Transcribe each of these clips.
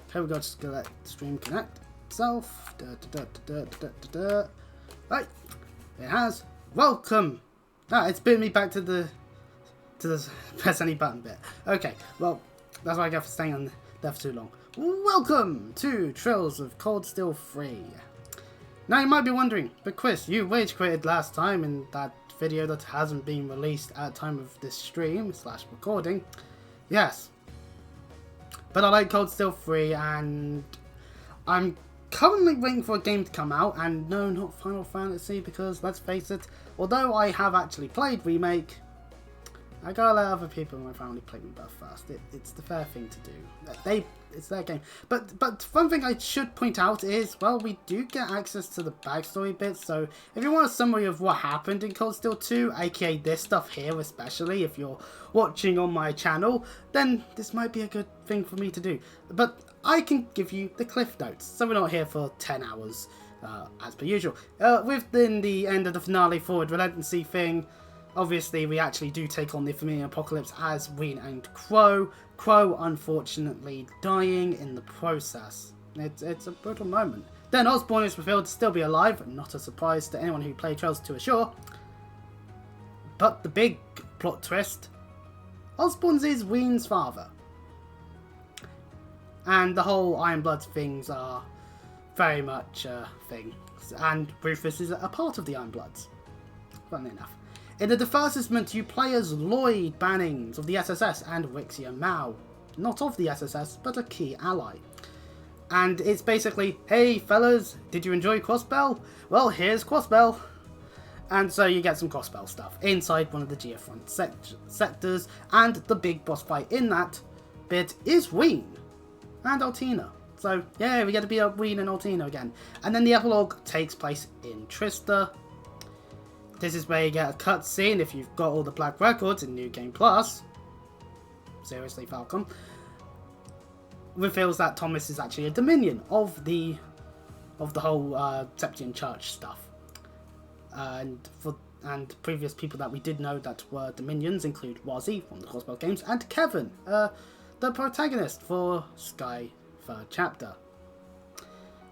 Okay, we got to let stream connect itself. Right, it has. Welcome. It's been me back to the press any button bit. Okay, well, that's what I get for staying on there for too long. Welcome to Trails of Cold Steel 3. Now you might be wondering, but Chris, you rage quitted last time in that video that hasn't been released at the time of this stream / recording. Yes. But I like Cold Steel 3 and I'm currently waiting for a game to come out, and no, not Final Fantasy, because let's face it, although I have actually played Remake, I gotta let other people in my family play them both first. It's the fair thing to do. It's their game. But one thing I should point out is, well, we do get access to the backstory bits, so if you want a summary of what happened in Cold Steel 2, aka this stuff here especially, if you're watching on my channel, then this might be a good thing for me to do. But I can give you the cliff notes, so we're not here for 10 hours, as per usual. Within the end of the finale forward relentancy thing, obviously, we actually do take on the familiar apocalypse as Ween and Crow. Crow, unfortunately, dying in the process. It's a brutal moment. Then Osborn is revealed to still be alive, not a surprise to anyone who played Trails to Assure. But the big plot twist, Osborn's is Ween's father. And the whole Iron Bloods things are very much a thing. And Rufus is a part of the Iron Bloods, funnily enough. In the advertisement, you play as Lloyd Bannings of the SSS and Wixia Mao. Not of the SSS, but a key ally. And it's basically, hey fellas, did you enjoy Crossbell? Well, here's Crossbell. And so you get some Crossbell stuff inside one of the Geofront sectors, and the big boss fight in that bit is Ween and Altina. So, yeah, we get to beat up Ween and Altina again. And then the epilogue takes place in Trista. This is where you get a cutscene if you've got all the black records in New Game Plus. Seriously, Falcom. Reveals that Thomas is actually a Dominion of the whole Septian Church stuff. And previous people that we did know that were Dominions include Wazzy from the Crossbell games and Kevin, the protagonist for Sky 3rd Chapter.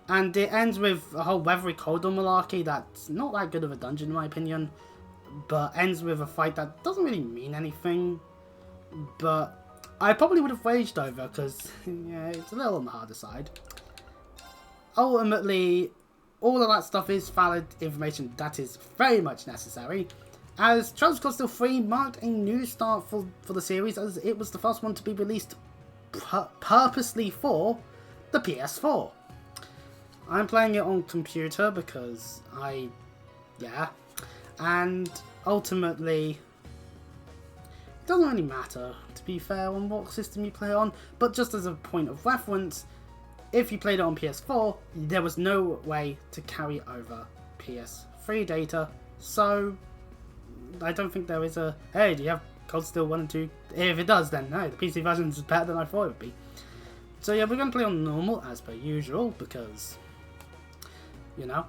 And it ends with a whole Weathery Corridor malarkey that's not that good of a dungeon in my opinion, but ends with a fight that doesn't really mean anything, but I probably would have raged over because, yeah, it's a little on the harder side. Ultimately, all of that stuff is valid information that is very much necessary, as Trails of Cold Steel 3 marked a new start for the series, as it was the first one to be released purposely for the PS4. I'm playing it on computer because and ultimately, it doesn't really matter, to be fair, on what system you play on, but just as a point of reference, if you played it on PS4, there was no way to carry over PS3 data, so I don't think there is a, hey, do you have Cold Steel 1 and 2? If it does, then no, the PC version is better than I thought it would be. So yeah, we're going to play on normal, as per usual, because, you know.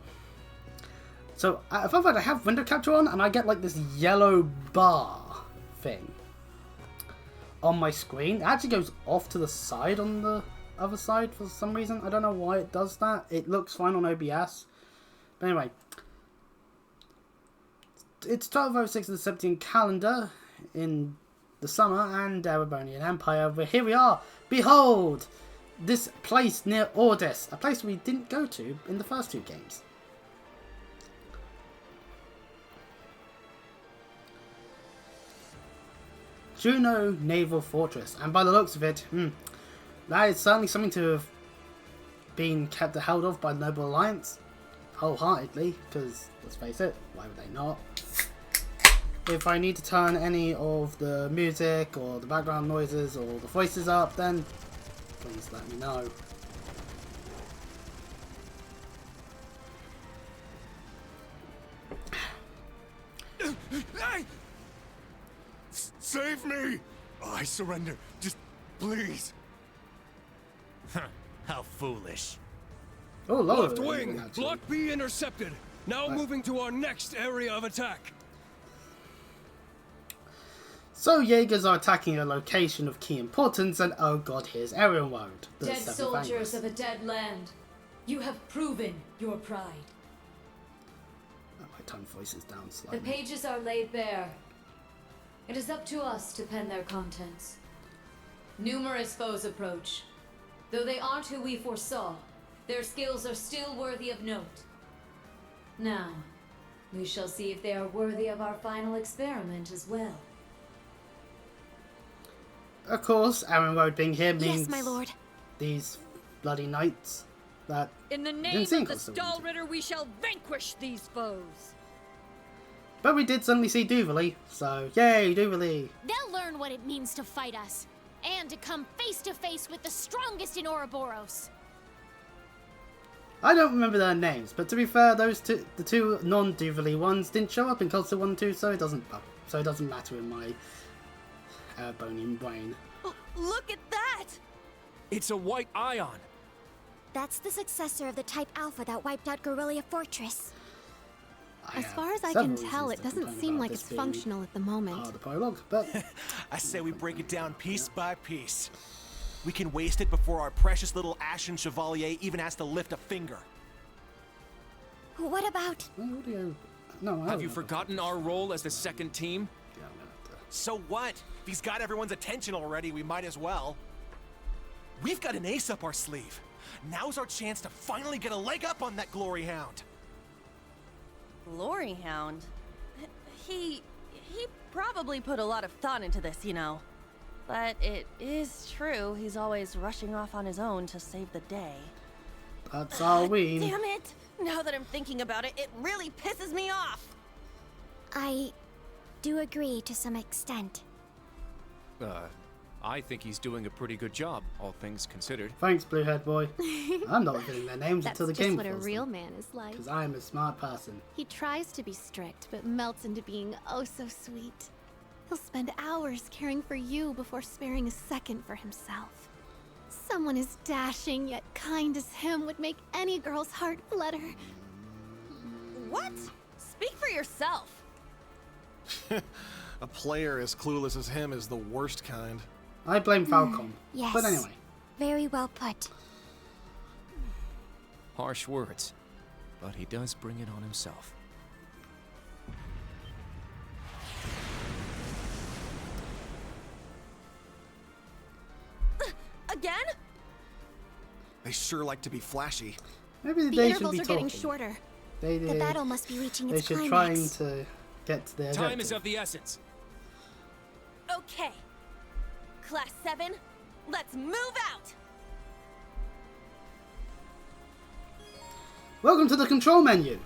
So, I feel like I have window capture on, and I get like this yellow bar thing on my screen. It actually goes off to the side on the other side for some reason. I don't know why it does that. It looks fine on OBS. But anyway, it's 1206 of the Septian calendar in the summer, and Erebonian Empire, where here we are. Behold! This place near Ordis, a place we didn't go to in the first two games. Juno Naval Fortress, and by the looks of it, that is certainly something to have been kept held of by the Noble Alliance, wholeheartedly, because, let's face it, why would they not? If I need to turn any of the music, or the background noises, or the voices up, then please let me know. Save me! I surrender. Just please. How foolish. Oh, Lord. Left wing, Block B intercepted. Now moving to our next area of attack. So Jaegers are attacking a location of key importance, and oh god, here's Erenwold, the Dead seventh soldiers Angus. of a dead land, you have proven your pride. Oh, my tone voice is down The slightly. pages are laid bare. It is up to us to pen their contents. Numerous foes approach. Though they aren't who we foresaw, their skills are still worthy of note. Now, we shall see if they are worthy of our final experiment as well. Of course, Erenwold being here means Yes, my lord. these bloody knights that In the didn't name seem of the close to winter. Stahlritter, we shall vanquish these foes. But we did suddenly see Duvalie, so yay, Duvalie! They'll learn what it means to fight us. And to come face to face with the strongest in Ouroboros. I don't remember their names, but to be fair, the two non-Duvalie ones didn't show up in Culture 1 and 2, so it doesn't matter in my bony brain. Look at that! It's a white ion. That's the successor of the Type Alpha that wiped out Guerrilla Fortress. I As have far as I several can tell, reasons it to doesn't complain seem about like this it's being functional at the moment. part of the prologue, but I say we break it down piece by piece. We can waste it before our precious little Ashen Chevalier even has to lift a finger. What about... my audio. No, I Have you don't know. forgotten our role as the second team? Yeah, I'm gonna have to- So what? If he's got everyone's attention already, we might as well. We've got an ace up our sleeve. Now's our chance to finally get a leg up on that Glory Hound. Glory Hound? He probably put a lot of thought into this, you know. But it is true, he's always rushing off on his own to save the day. That's Halloween. Damn it! Now that I'm thinking about it, it really pisses me off! I do agree to some extent. I think he's doing a pretty good job, all things considered. Thanks, Bluehead Boy. I'm not revealing their names That's until the just game what a fills real man is like. because I'm a smart person. He tries to be strict, but melts into being oh so sweet. He'll spend hours caring for you before sparing a second for himself. Someone as dashing yet kind as him would make any girl's heart flutter. What? Speak for yourself! A player as clueless as him is the worst kind. I blame Falcom. Yes. But anyway, Very well put. Harsh words, but he does bring it on himself. Again? They sure like to be flashy. maybe The they should intervals be are talking. getting shorter. They The battle must be reaching They its should climax. trying to get to their Time is objective. of the essence. Okay. Class 7, let's move out! Welcome to the control menu.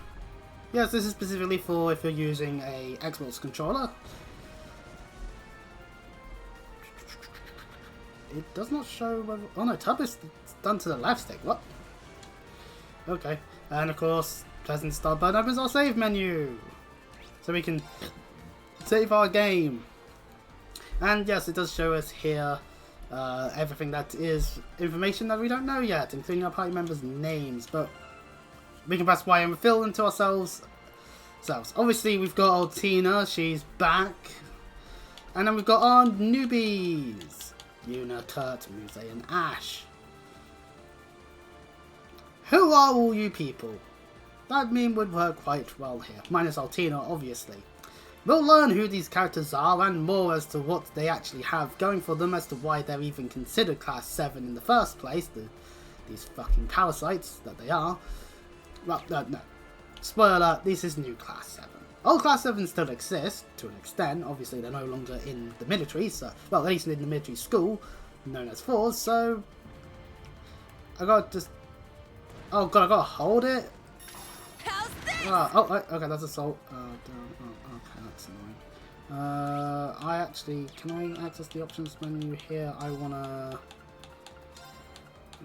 Yes, this is specifically for if you're using a Xbox controller. It does not show whether... Oh no, tab is done to the left stick. What? Okay. And of course, pressing the start button opens our save menu. So we can save our game. And yes, it does show us here everything that is information that we don't know yet, including our party members' names. But we can press Y and reveal them to ourselves. Obviously, we've got old Tina, she's back. And then we've got our newbies. Yuna, Kurt, Muse, and Ash. Who are all you people? That meme would work quite well here, minus Altina, obviously. We'll learn who these characters are and more as to what they actually have going for them as to why they're even considered Class 7 in the first place, these fucking parasites that they are. Well, no. Spoiler alert, this is new Class 7. Old Class 7 still exists, to an extent. Obviously, they're no longer in the military, so... Well, at least in the military school, known as Force, so... I gotta just... Oh god, I gotta hold it? How's this? Okay, that's assault. Okay, that's annoying. I actually... Can I access the options menu here? I wanna...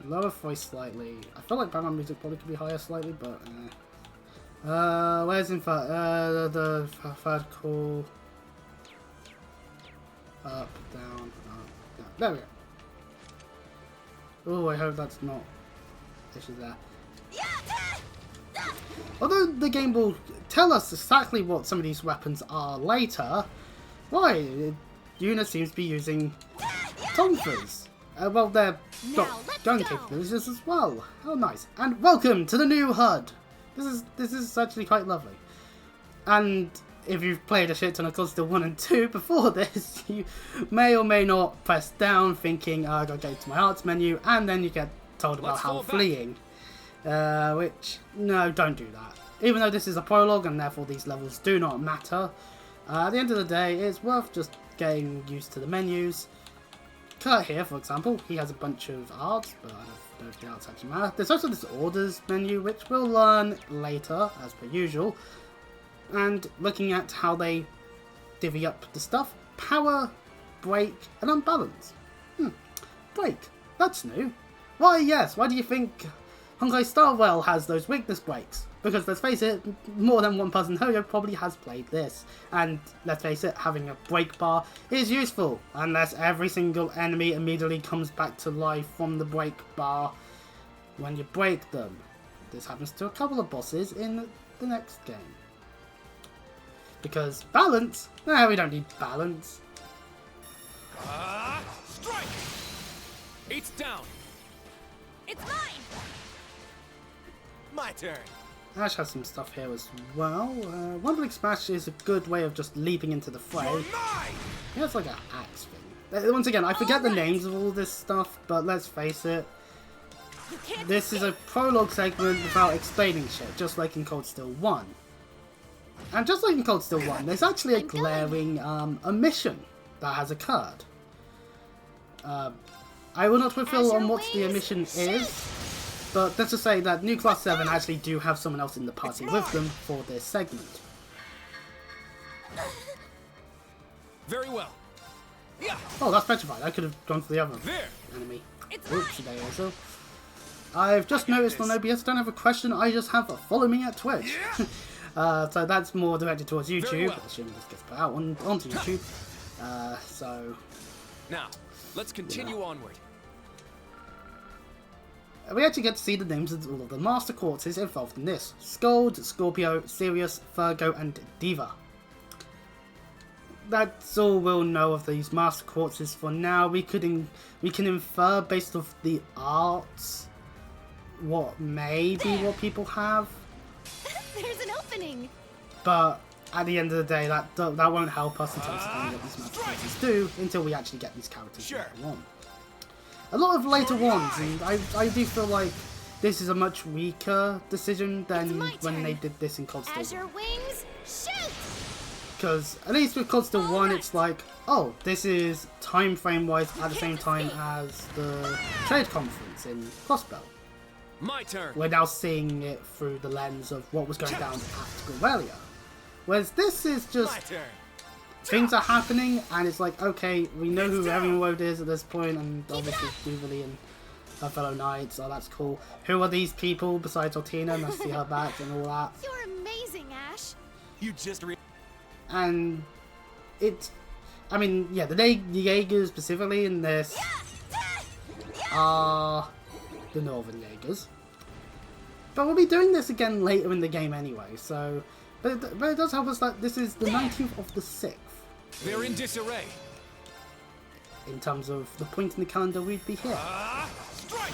Lower voice slightly. I feel like background music probably could be higher slightly, but... where's in the third call? Up, down, up, down. There we go. Oh, I hope that's not issue there. Although the game will tell us exactly what some of these weapons are later, why? Yuna seems to be using tonfas. Well, they're got let's gun go. capabilities as well. Oh, nice. And welcome to the new HUD. This is actually quite lovely. And if you've played a shit ton of COD Steel 1 and 2 before this, you may or may not press down thinking, I gotta go to my arts menu, and then you get told about how fleeing. Which, no, don't do that. Even though this is a prologue and therefore these levels do not matter, at the end of the day, it's worth just getting used to the menus. Kurt here, for example, he has a bunch of arts, but I don't know if the arts actually matter. There's also this orders menu, which we'll learn later, as per usual. And looking at how they divvy up the stuff. Power, break, and unbalance. Break. That's new. Why, yes, why do you think Honkai Star Rail has those weakness breaks? Because let's face it, more than one person here probably has played this. And let's face it, having a break bar is useful, unless every single enemy immediately comes back to life from the break bar when you break them. This happens to a couple of bosses in the next game. Because balance? No, we don't need balance. Strike! It's down. It's mine! My turn. Ash has some stuff here as well. One Big Smash is a good way of just leaping into the fray. He has like an axe thing. Once again, I forget the names of all this stuff, but let's face it. This is a prologue segment without explaining shit, just like in COD Steel 1. And just like in COD Steel 1, there's actually a glaring omission that has occurred. I will not reveal on what the omission is, but let's just say that New Class 7 actually do have someone else in the party with them for this segment. Very well. Yeah. Oh, that's petrified. I could have gone for the other enemy. Oops, there also. I've just noticed on OBS I don't have a question, I just have a follow me at Twitch. So that's more directed towards YouTube, assuming this gets put out onto YouTube. So... Now, let's continue onward. We actually get to see the names of all of the Master Quartzes involved in this. Scold, Scorpio, Sirius, Virgo, and Diva. That's all we'll know of these Master Quartzes for now. We can infer based off the arts what may be what people have. There's an opening. But at the end of the day, that won't help us in terms of knowing what these Master Quartzes do until we actually get these characters later on. A lot of later ones, and I do feel like this is a much weaker decision than when they did this in COD Steel 1. Azure wings, shoot! Because at least with COD Steel 1, it's like, oh, this is time frame wise at the same time as the trade conference in Crossbell. My turn. We're now seeing it through the lens of what was going down at Guerrilla. Whereas this is just things are happening, and it's like, okay, we know who Everwood is at this point, and obviously Jubilee and her fellow knights, so that's cool. Who are these people besides Ortina? And I see her back and all that. You're amazing, Ash. You just And it's, I mean, yeah, the Jaegers specifically in this are the Northern Jaegers. But we'll be doing this again later in the game anyway, so... But it does help us that this is the 19th of the 6th. They're in disarray. In terms of the point in the calendar we'd be here. Strike!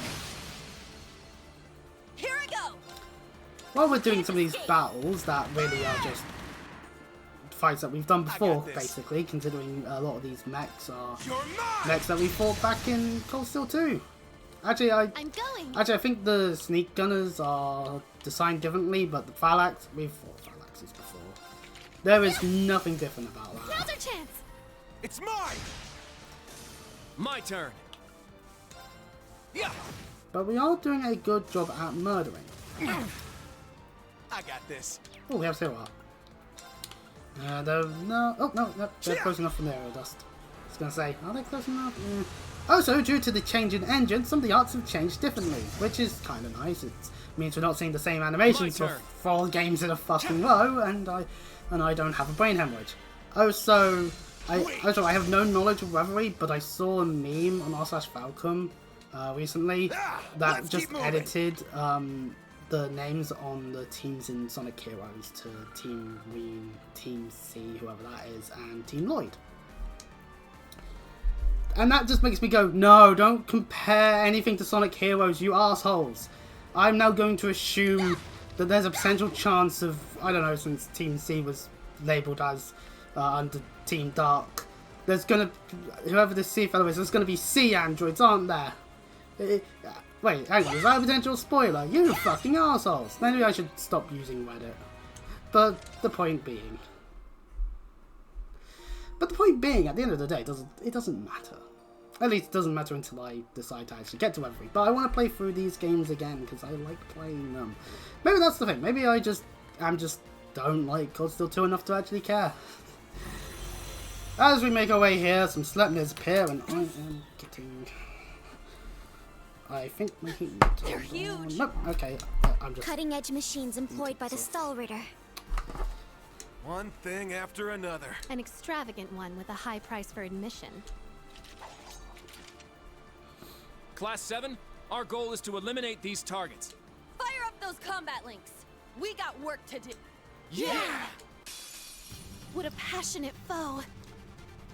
Here I go! While we're doing some of these battles that really are just fights that we've done before, basically, considering a lot of these mechs are mechs that we fought back in COD Steel 2. Actually, I think the Sneak Gunners are designed differently, but the Phalanx, we've fought Phalanxes before. There is nothing different about that. Now's our chance. It's mine. My turn. Yeah. But we are doing a good job at murdering. I got this. Oh, we have Zero. No, they're close enough from the aerial dust. I was going to say, are they close enough? Also, due to the change in engine, some of the arts have changed differently, which is kind of nice. It means we're not seeing the same animations for 4 games in a fucking row, and I don't have a brain hemorrhage. Also, I have no knowledge of Reverie, but I saw a meme on r/Falcom recently that just edited the names on the teams in Sonic Heroes to Team Ween, Team C, whoever that is, and Team Lloyd. And that just makes me go, no, don't compare anything to Sonic Heroes, you assholes. I'm now going to assume that there's a potential chance of, I don't know, since Team C was labelled as under Team Dark, there's gonna, whoever this C fellow is, there's gonna be C androids, aren't there? Wait, hang on, is that a potential spoiler? You fucking assholes. Maybe I should stop using Reddit. But the point being, at the end of the day, it doesn't matter. At least it doesn't matter until I decide to actually get to every. But I want to play through these games again because I like playing them. Maybe that's the thing. Maybe I just don't like Cold Steel 2 enough to actually care. As we make our way here, some Sleipnirs appear, and I am getting. I think my heat. They're huge. Nope. Okay. I'm just. Cutting-edge machines employed by the Stahlritter. One thing after another. An extravagant one with a high price for admission. Class 7, our goal is to eliminate these targets. Fire up those combat links. We got work to do. Yeah! What a passionate foe.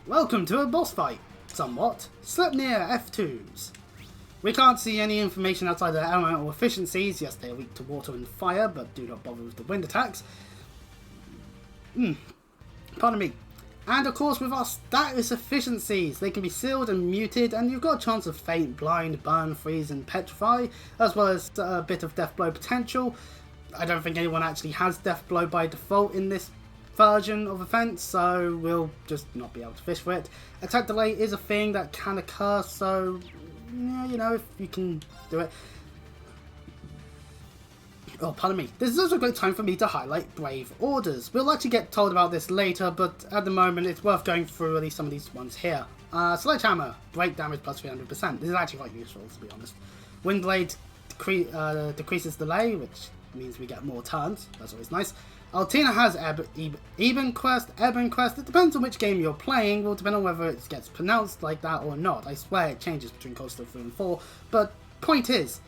Welcome to a boss fight. Somewhat. Sleipnir F2s. We can't see any information outside their elemental efficiencies. Yes, they are weak to water and fire, but do not bother with the wind attacks. Pardon me. And of course with our status efficiencies, they can be sealed and muted, and you've got a chance of faint, blind, burn, freeze and petrify, as well as a bit of death blow potential. I don't think anyone actually has death blow by default in this version of Offense, so we'll just not be able to fish for it. Attack delay is a thing that can occur, so yeah, you know, if you can do it. Oh, pardon me. This is also a great time for me to highlight Brave Orders. We'll actually get told about this later, but at the moment it's worth going through at least some of these ones here. Sledgehammer, break damage plus 300%. This is actually quite useful, to be honest. Windblade decreases delay, which means we get more turns. That's always nice. Altina has Ebenquest. It depends on which game you're playing. Will depend on whether it gets pronounced like that or not. I swear it changes between Cold Steel 3 and 4. But point is,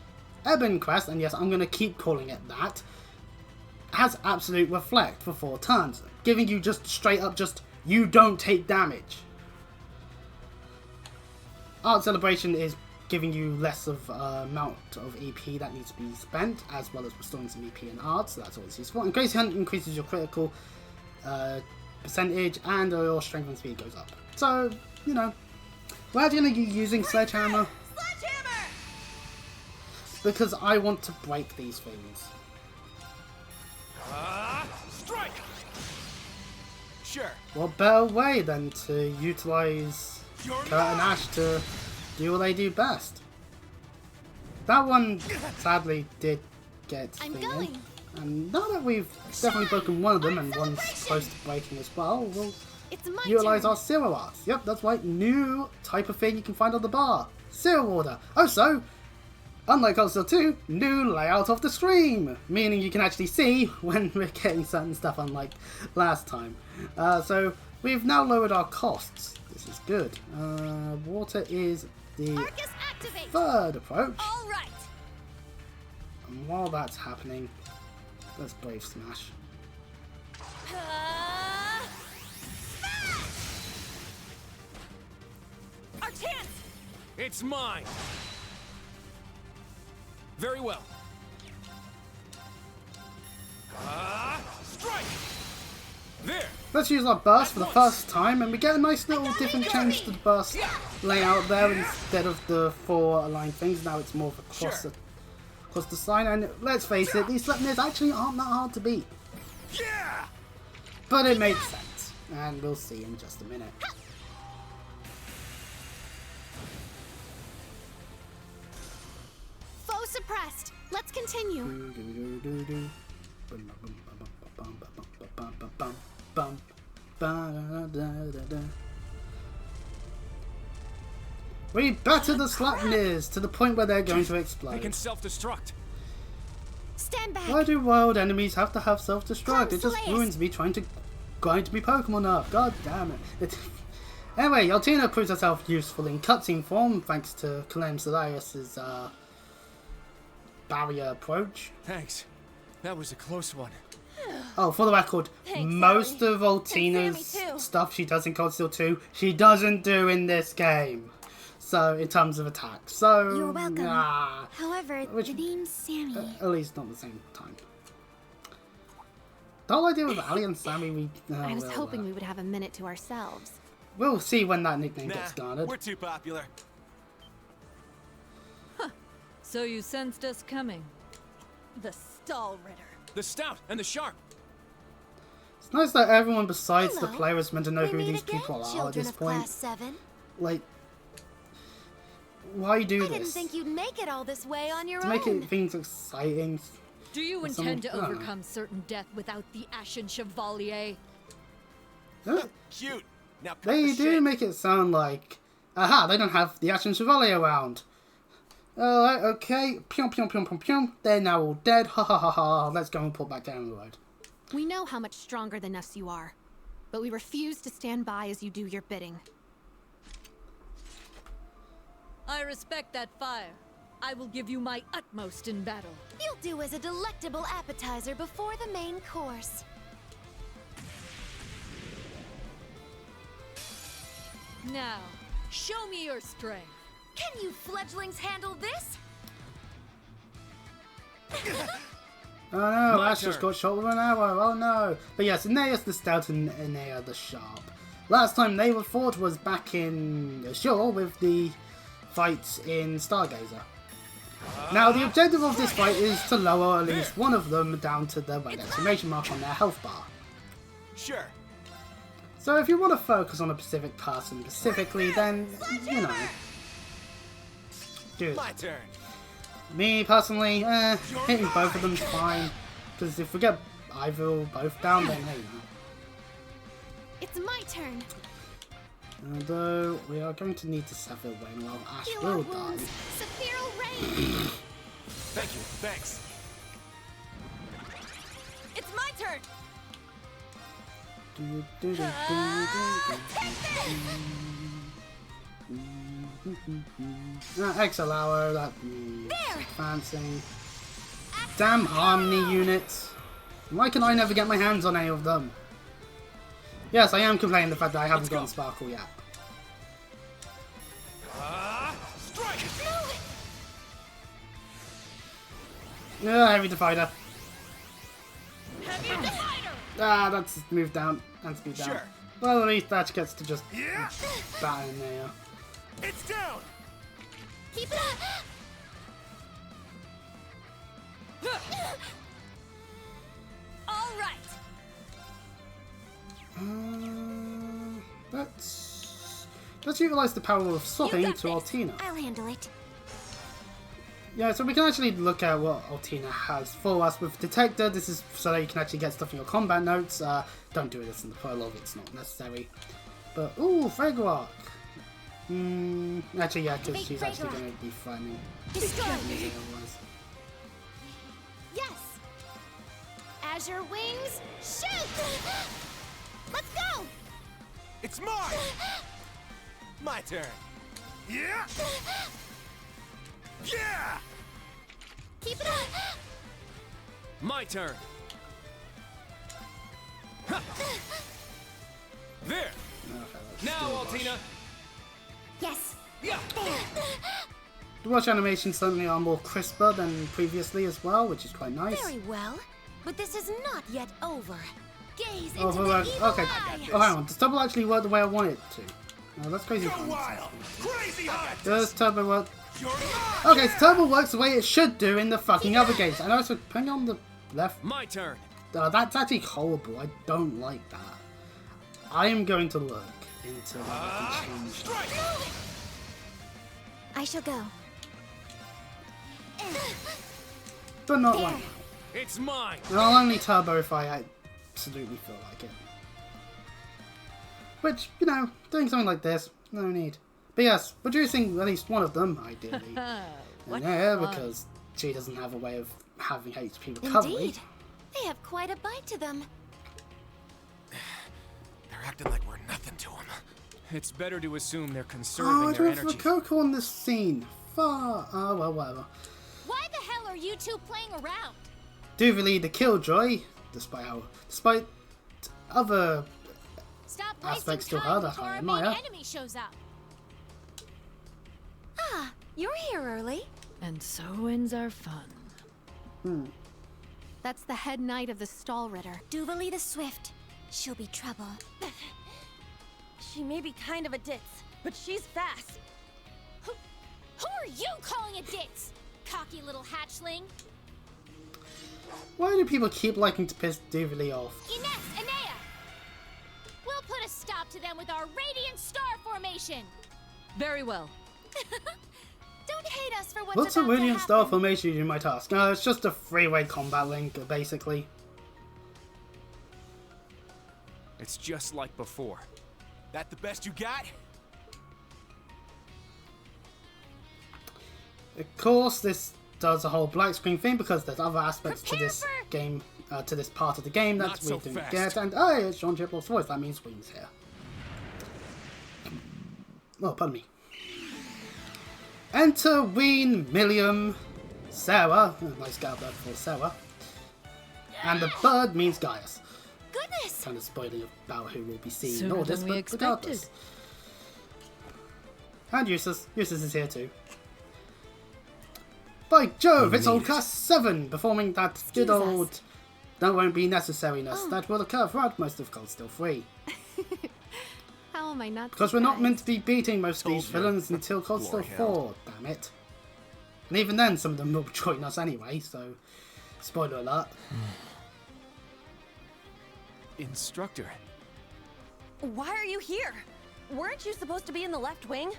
Ebenquest, and yes, I'm going to keep calling it that, has Absolute Reflect for 4 turns, giving you just straight up you don't take damage. Art Celebration is giving you less of amount of EP that needs to be spent, as well as restoring some EP and art, so that's always useful. And Crazy Hunt increases your critical percentage, and your strength and speed goes up. So, you know, we're actually going to be using Sledgehammer. Because I want to break these things. Strike! Sure. What better way than to utilise Kurt and Ash to do what they do best? That one sadly did get thingy. And now that we've definitely broken one of them and one's close to breaking as well, we'll utilise our Zero Arts. Yep, that's right, new type of thing you can find on the bar. Zero Order. Also, unlike Cold Steel 2, new layout of the stream, meaning you can actually see when we're getting certain stuff, unlike last time. So we've now lowered our costs. This is good. Water is the third approach. All right. And while that's happening, let's Brave Smash. Our chance. It's mine. Very well. Strike! There! Let's use our burst for the first time, and we get a nice little different change to the burst layout there. Instead of the 4 aligned things, now it's more of a across the sign. And let's face it, these Sleipnirs actually aren't that hard to beat. Yeah! But it makes sense, and we'll see in just a minute. Foe suppressed. Let's continue. We batter the Sleipnirs to the point where they're going to explode. They can self-destruct. Stand back. Why do wild enemies have to have self-destruct? It just ruins me trying to grind to be Pokemon up. God damn it. Anyway, Altina proves herself useful in cutscene form thanks to Kalem Silius's barrier approach. Thanks. That was a close one. Oh, for the record, most of Altina's stuff she does in Cold Steel 2, she doesn't do in this game. So, in terms of attack. So, You're welcome. However, Which- the name's Sammy. at least not at the same time. The whole idea with Ali and Sammy, I was hoping we would have a minute to ourselves. we'll see when that nickname Nah, gets garnered. we're too popular. So you sensed us coming? The Stall Ritter. The Stout and the Sharp. It's nice that everyone besides the Hello. player is meant to know We who meet these again, people are at children this of point. Class 7. Like, why do I this? didn't think you'd make it all this way on your To own. make it things exciting. Do you Someone- intend to I don't know. overcome certain death without the Ashen Chevalier? No, Cute. Now cut they the do shit. make it sound like, aha, they don't have the Ashen Chevalier around. Alright, okay, pyong pyong pyong pyong pyong, they're now all dead, ha ha ha ha, let's go and put back down the road. We know how much stronger than us you are, but we refuse to stand by as you do your bidding. I respect that fire. I will give you my utmost in battle. You'll do as a delectable appetizer before the main course. Now, show me your strength. Can you fledglings handle this? Oh no, My Ash just turn. got shot with an arrow, oh no. But yes, Aeneas the Stout and Aenea the Sharp. Last time they were fought was back in Ashore with the fights in Stargazer. Now the objective of this fight is to lower at least one of them down to the red exclamation mark on their health bar. Sure. So if you want to focus on a specific person specifically, then, you know, do My that. turn. Me personally, hitting both of them's fine, because if we get either or both down, then hey, It's my turn. although we are going to need to sever Wayne while Ash Heal our will die. wounds. Sephiral Rain. Thank you. Thanks. It's my turn. Exile Hour, that advancing. Damn Harmony units. Why can I never get my hands on any of them? Yes, I am complaining the fact that I haven't gotten Sparkle yet. Strike! Heavy Divider. Heavy Divider! Ah, that's moved down and speed down. Sure. Well, at least that gets to just Yeah! bat in there. It's down! Keep it up! All right. Let's utilize the power of swapping got to this. Altina. I'll handle it. Yeah, so we can actually look at what Altina has for us with Detector. This is so that you can actually get stuff in your combat notes. Don't do this in the prologue, it's not necessary. But, ooh, Fragrock. Actually, yeah, because Big she's actually Fragrock. going to be frightening. Destroy! Otherwise. Yes. Azure Wings, shoot! Let's go! It's mine! My turn. Yeah! Yeah! Keep it up! My turn. Ha! There. Okay, let's Now, do a rush. Altina. Yes! Yeah. The rush animations certainly are more crisper than previously as well, which is quite nice. Very well. But this is not yet over. Gaze Oh, into hold the on. evil Okay. eye! Oh, hang on. Does Turbo actually work the way I want it to? No, that's crazy. Go wild! Crazy hot! Does Turbo work? You're mine! Okay, so Turbo works the way it should do in the fucking other games. And also, putting on the left. My turn. That's actually horrible. I don't like that. I am going to look into whether I can change that. Strike! I shall go. But not There. right now. It's mine. And I'll only Turbo if I absolutely feel like it. Which, you know, doing something like this, no need. But yes, producing at least one of them, ideally. What Yeah, fun. because she doesn't have a way of having HP recovery. Indeed. They have quite a bite to them. They're acting like we're nothing to them. It's better to assume they're Oh, conserving I their don't have energy. Coco on this scene. Fuck. Oh, well, whatever. Why the hell are you two playing around? Duvally the Killjoy, despite other Stop Aspects wasting to time her, before that's our Maya. main enemy shows up. You're here early. And so ends our fun. That's the head knight of the Stall Ritter. Duvalie the Swift. She'll be trouble. She may be kind of a ditz, but she's fast. Who are you calling a ditz? Cocky little hatchling. Why do people keep liking to piss Duvalie off? Ines, Anea! We'll put a stop to them with our Radiant Star Formation! Very well. Don't hate us for what's What's a about to Radiant Star happen. Formation, you might ask? No, it's just a three-way combat link, basically. It's just like before. That the best you got? Of course, this does a whole black screen thing because there's other aspects to this game, to this part of the game that Not we so didn't fast. get. And oh, it's Sean Chiple's voice. That means Wings here. Oh, pardon me. Enter Ween Millium Sarah. Oh, nice girl bird for Sarah. And the bird means Gaius. Goodness! Kind of spoiling about who will be seeing Sooner all this, than we but expected. regardless. And Eustace. Eustace is here too. By Jove, it's old class 7 performing that good old "that won't be necessariness" that will occur throughout most of Cold Steel 3. How am I not Because we're not meant to surprised? be beating most of these Told you. villains until Cold Steel Glory 4, damn it. And even then, some of them will join us anyway, so spoiler alert. Instructor. Why are you here? Weren't you supposed to be in the left wing?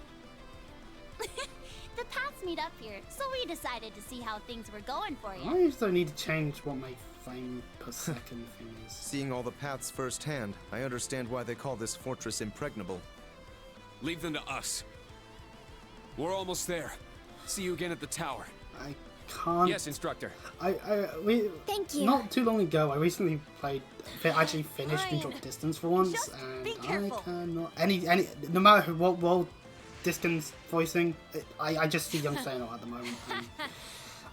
The paths meet up here, so we decided to see how things were going for you. I just don't need to change what my frame per second thing is. Seeing all the paths firsthand, I understand why they call this fortress impregnable. Leave them to us. We're almost there. See you again at the tower. I can't. Yes, instructor. We Thank you. Not too long ago, I recently actually finished Fine. Drop Distance for once, Just and be I careful. cannot no matter what role Distance voicing, I just see Young Sano at the moment. And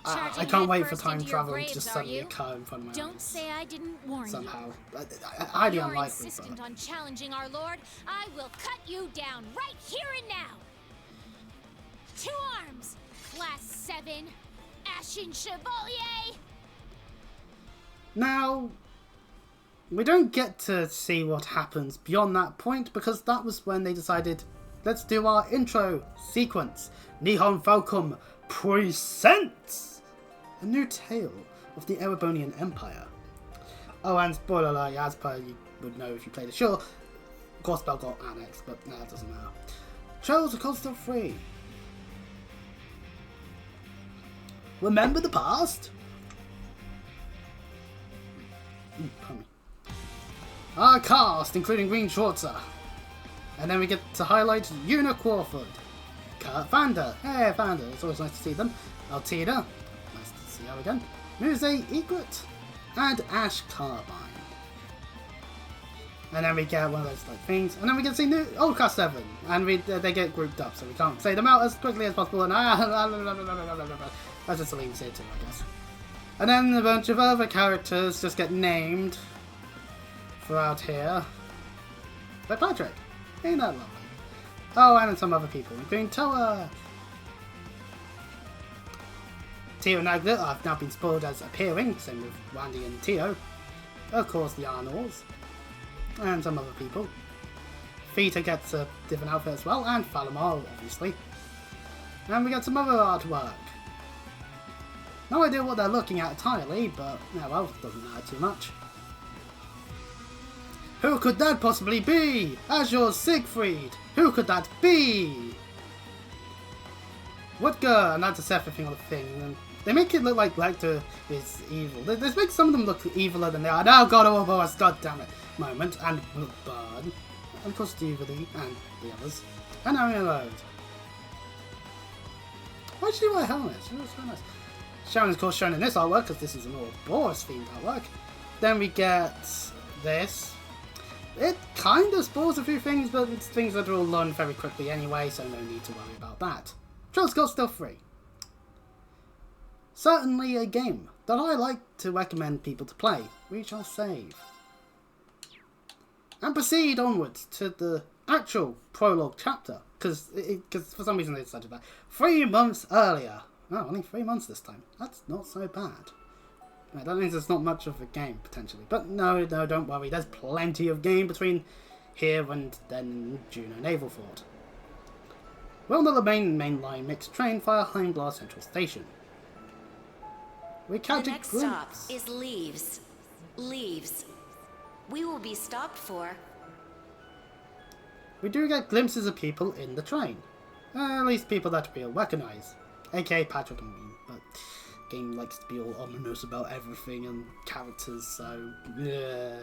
I Charging can't wait for headfirst time into your travel to graves, just are suddenly you? occur in front of my Don't eyes say I didn't warn somehow. you. Highly You're unlikely, insistent but on challenging our lord. I will cut you down right here and now. 2 arms, class 7, Ashen Chevalier. now we don't get to see what happens beyond that point because that was when they decided, let's do our intro sequence. Nihon Falcom presents a new tale of the Erebonian Empire. Oh, and spoiler alert, as per you would know if you played the show, Gospel got annexed, but nah, it doesn't matter. Trails of Cold Steel 3. Remember the past? Pardon me. Our cast, including Green Schwarzer. And then we get to highlight Una Crawford, Kurt Vander. Hey, Vander, it's always nice to see them. Altida, nice to see her again. Muse Egret, and Ash Carbine. And then we get one of those like things, and then we get to see new Old Cast 7, and they get grouped up, so we can't say them out as quickly as possible. And that's just leave here too, I guess. And then a bunch of other characters just get named throughout here. Like Patrick, ain't that lovely? Oh, and some other people, including Toa. Tio Nagler, I've now been spoiled as appearing, same with Randy and Tio. Of course, the Arnolds. And some other people. Theta gets a different outfit as well, and Falamar, obviously. And we got some other artwork. No idea what they're looking at entirely, but, yeah, well, it doesn't matter too much. Who could that possibly be? Azure Siegfried! Who could that be? Woodger! And that's a separate thing on the thing. And they make it look like Lecter is evil. They make some of them look eviler than they are. Now, God of War, God damn it. Moment, and Bloodburn. And of course, Duvalie, and the others. And Ariel Road. Why did she wear a helmet? She looks so nice. Sharon is of course shown in this artwork, because this is a more Boris themed artwork. Then we get this. It kind of spoils a few things, but it's things that are all learned very quickly anyway, so no need to worry about that. Trails of Cold Steel 3. Certainly a game that I like to recommend people to play. We shall save. And proceed onwards to the actual prologue chapter because for some reason they decided that 3 months earlier. Oh, only 3 months this time. That's not so bad. That means there's not much of a game potentially, but no, don't worry. There's plenty of game between here and then Juno Naval Fort. We're on the main line mixed train via Heimdall Central Station. We catch the a next glimpse. stop is Leaves. Leaves. We will be stopped for. We do get glimpses of people in the train. At least people that we'll recognize. aka Patrick and me, but the game likes to be all ominous about everything and characters, so yeah.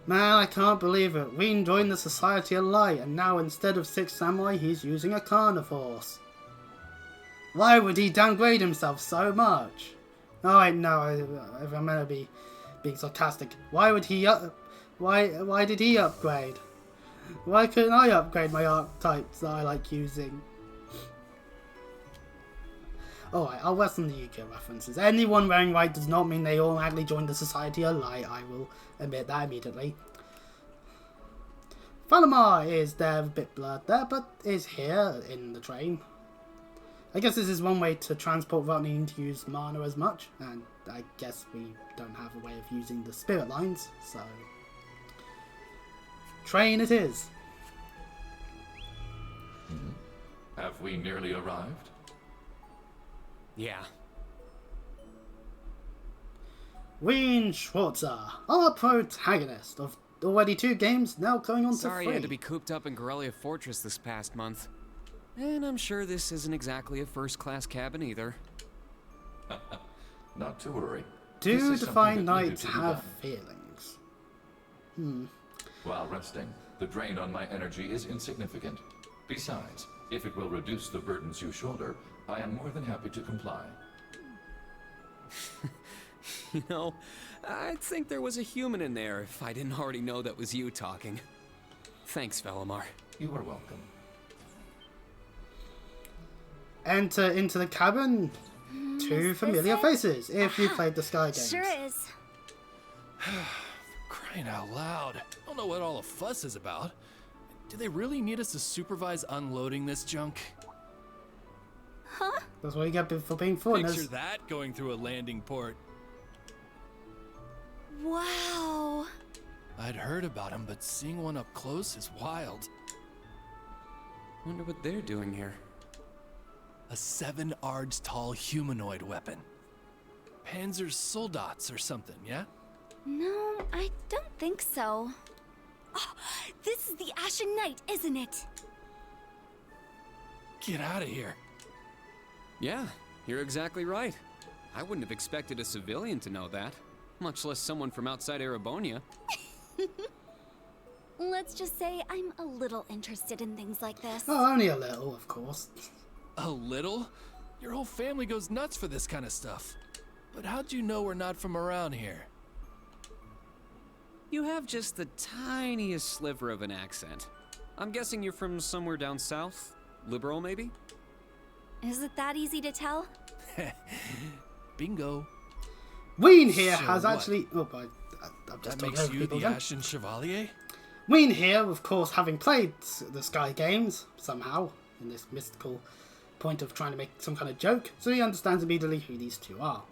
Man, I can't believe it. Ween joined the Society of Light, and now instead of 6 samurai, he's using a Carnivores. Why would he downgrade himself so much? Oh wait, no, if I'm gonna be being sarcastic, why would he why did he upgrade? Why couldn't I upgrade my archetypes that I like using? Alright, I'll rest on the Yu-Gi-Oh references. Anyone wearing white does not mean they automatically joined the Society of Light. I will admit that immediately. Valimar is there, a bit blurred there, but is here in the train. I guess this is one way to transport without needing to use mana as much, and I guess we don't have a way of using the spirit lines, so train it is. Have we nearly arrived? Yeah. Ween Schwarzer, our protagonist of already 2 games, now going on to 3. Sorry you had to be cooped up in Corellia Fortress this past month. And I'm sure this isn't exactly a first-class cabin either. Not to worry. Do Divine Knights have feelings? While resting, the drain on my energy is insignificant. Besides, if it will reduce the burdens you shoulder, I am more than happy to comply. You know, I'd think there was a human in there if I didn't already know that was you talking. Thanks, Valimar. You are welcome. Enter into the cabin 2 familiar faces if you played the Sky games. Sure is. Crying out loud. I don't know what all the fuss is about. Do they really need us to supervise unloading this junk? Huh? That's what you get for being foreigners. Picture that going through a landing port. Wow. I'd heard about them, but seeing one up close is wild. Wonder what they're doing here. A 7 ards tall humanoid weapon. Panzer Soldats or something, yeah? No, I don't think so. Oh, this is the Ashen Knight, isn't it? Get out of here. Yeah, you're exactly right. I wouldn't have expected a civilian to know that, much less someone from outside Erebonia. Let's just say I'm a little interested in things like this. Oh, only a little, of course. A little? Your whole family goes nuts for this kind of stuff. But how'd you know we're not from around here? You have just the tiniest sliver of an accent. I'm guessing you're from somewhere down south? Liberal, maybe? Is it that easy to tell? Bingo. Ween here So has what? actually... Oh, boy. I'm just That talking makes over you people the again. Ashen Chevalier? Ween here, of course, having played the Sky games, somehow, in this mystical point of trying to make some kind of joke, so he understands immediately who these 2 are.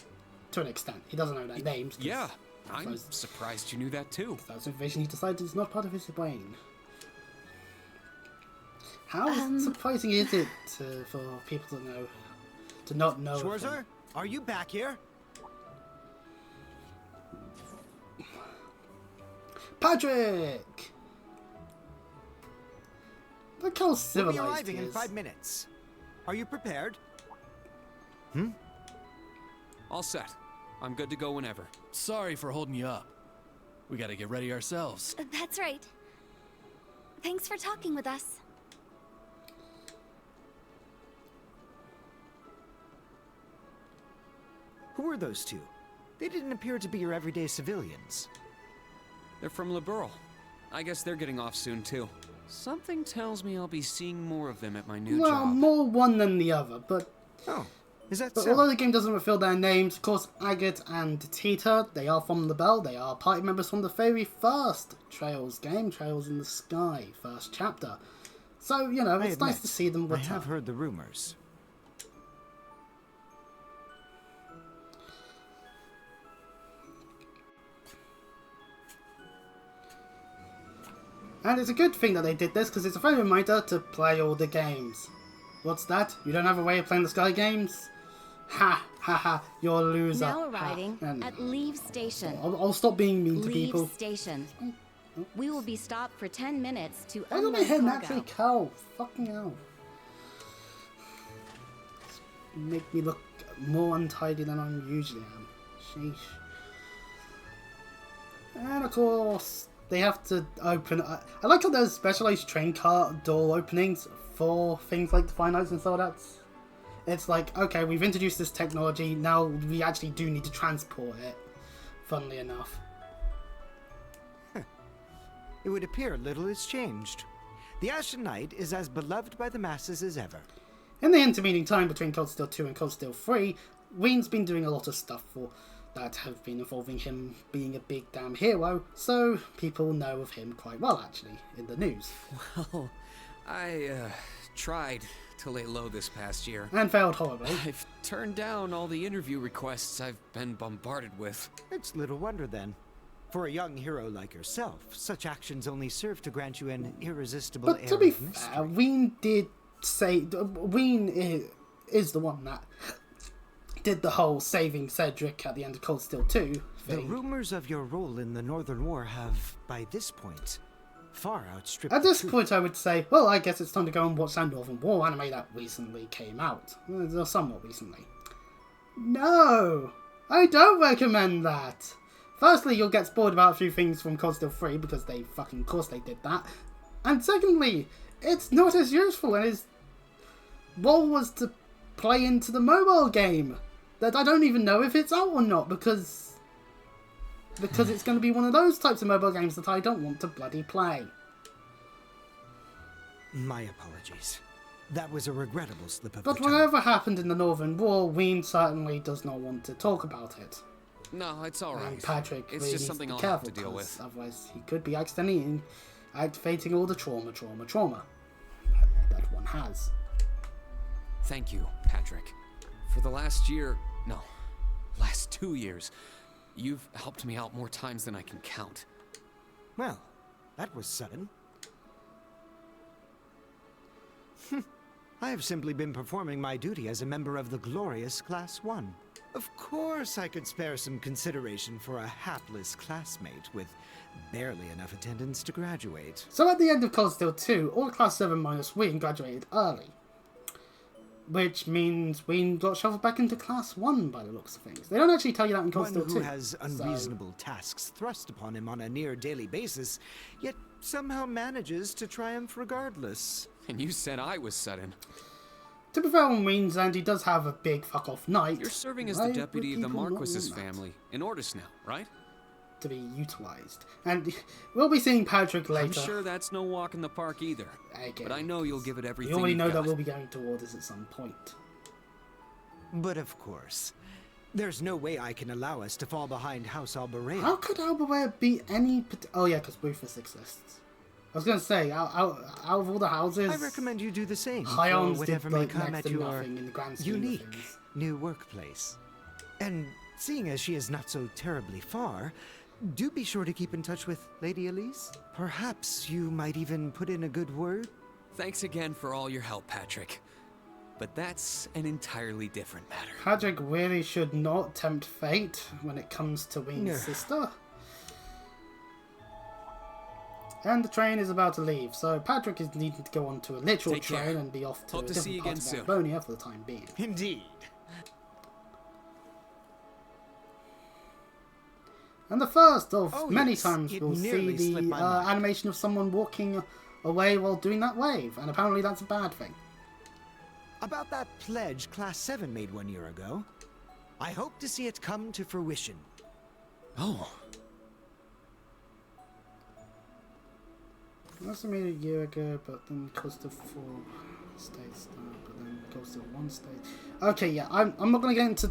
To an extent. He doesn't know their names. Yeah, I'm surprised you knew that too. That's information he decided is not part of his brain. How surprising is it for people to not know? Schwarzer, are you back here? Patrick! Look how We'll civilized be arriving he in is. 5 minutes. Are you prepared? All set. I'm good to go whenever. Sorry for holding you up. We gotta get ready ourselves. That's right. Thanks for talking with us. Who are those 2? They didn't appear to be your everyday civilians. They're from Liberal. I guess they're getting off soon too. Something tells me I'll be seeing more of them at my new Well, job. more one than the other, but... Oh, Is that But so? although the game doesn't reveal their names, of course, Agate and Tita, they are from the Bell. They are party members from the very first Trails game, Trails in the Sky, first chapter. So, you know, it's nice to see them I return. have heard the rumors. And it's a good thing that they did this, because it's a friendly reminder to play all the games. What's that? You don't have a way of playing the Sky games? Ha, ha, ha, you're a loser. Now arriving Ha. at Leave Station. I'll stop being mean to Leave people. Station. We will be stopped for 10 minutes to Why do my unload hair cargo. naturally curl? Fucking hell. Make me look more untidy than I usually am. Sheesh. And of course, they have to open... I like how there's specialized train car door openings for things like the finite and so that's... It's like, okay, we've introduced this technology, now we actually do need to transport it. Funnily enough. It would appear little has changed. The Ashen Knight is as beloved by the masses as ever. In the intervening time between Cold Steel 2 and Cold Steel 3, Ween's been doing a lot of stuff that have been involving him being a big damn hero, so people know of him quite well, actually, in the news. Well, I tried to lay low this past year. And failed horribly. I've turned down all the interview requests I've been bombarded with. It's little wonder then. For a young hero like yourself, such actions only serve to grant you an irresistible But air to be of mystery. fair, Ween did say... Ween is the one that did the whole saving Cedric at the end of Cold Steel 2 The thing. rumors of your role in the Northern War have, by this point, far outstripped At the this truth. point, I would say, well, I guess it's time to go and watch that Northern War anime that recently came out. Well, somewhat recently. No! I don't recommend that! Firstly, you'll get spoiled about a few things from Cold Steel 3 because they fucking course they did that. And secondly, it's not as useful and his role was to play into the mobile game that I don't even know if it's out or not because it's going to be one of those types of mobile games that I don't want to bloody play. My apologies. That was a regrettable slip of But the tongue. whatever happened in the Northern War, Ween certainly does not want to talk about it. No, it's alright. And Patrick It's really just something needs I'll to be have careful to deal because with. otherwise he could be accidentally activating all the trauma that one has. Thank you, Patrick. For the last 2 years, you've helped me out more times than I can count. Well, that was sudden. I have simply been performing my duty as a member of the glorious Class 1. Of course I could spare some consideration for a hapless classmate with barely enough attendance to graduate. So at the end of Cold Steel 2, all Class 7 minus Ween graduated early. Which means Ween got shuffled back into Class 1 by the looks of things. They don't actually tell you that in Cold One Steel 2. who has unreasonable tasks thrust upon him on a near daily basis, yet somehow manages to triumph regardless. And you said I was sudden. To be fair on Ween's end, he does have a big fuck-off night. You're serving as Why the would deputy of the people not Marquis's want that family in Ordis now, right? to be utilised. And we'll be seeing Patrick later. I'm sure that's no walk in the park either. But I know you'll give it everything You already you've know got. that we'll be going to Orders at some point. But of course, there's no way I can allow us to fall behind House Alberea. How could Alberea be any... Oh yeah, because Rufus exists. I was going to say, out of all the houses... I recommend you do the same for Hyons whatever did may like come next at to your nothing in the grand scheme of unique things. new workplace. And seeing as she is not so terribly far, do be sure to keep in touch with Lady Elise. Perhaps you might even put in a good word. Thanks again for all your help, Patrick. But that's an entirely different matter. Patrick really should not tempt fate when it comes to Ween's Yeah. sister. And the train is about to leave, so Patrick is needing to go onto a literal Take train care. and be off to Hope a to different see you part again of soon. Babylonia for the time being. Indeed. And the first of Oh, many yes, times it we'll see nearly slipped the my mind. animation of someone walking away while doing that wave, and apparently that's a bad thing. About that pledge Class 7 made 1 year ago, I hope to see it come to fruition. Oh. That's made a year ago, but then cost of 4. stage start, but then goes to one stage. Okay, yeah, I'm not gonna get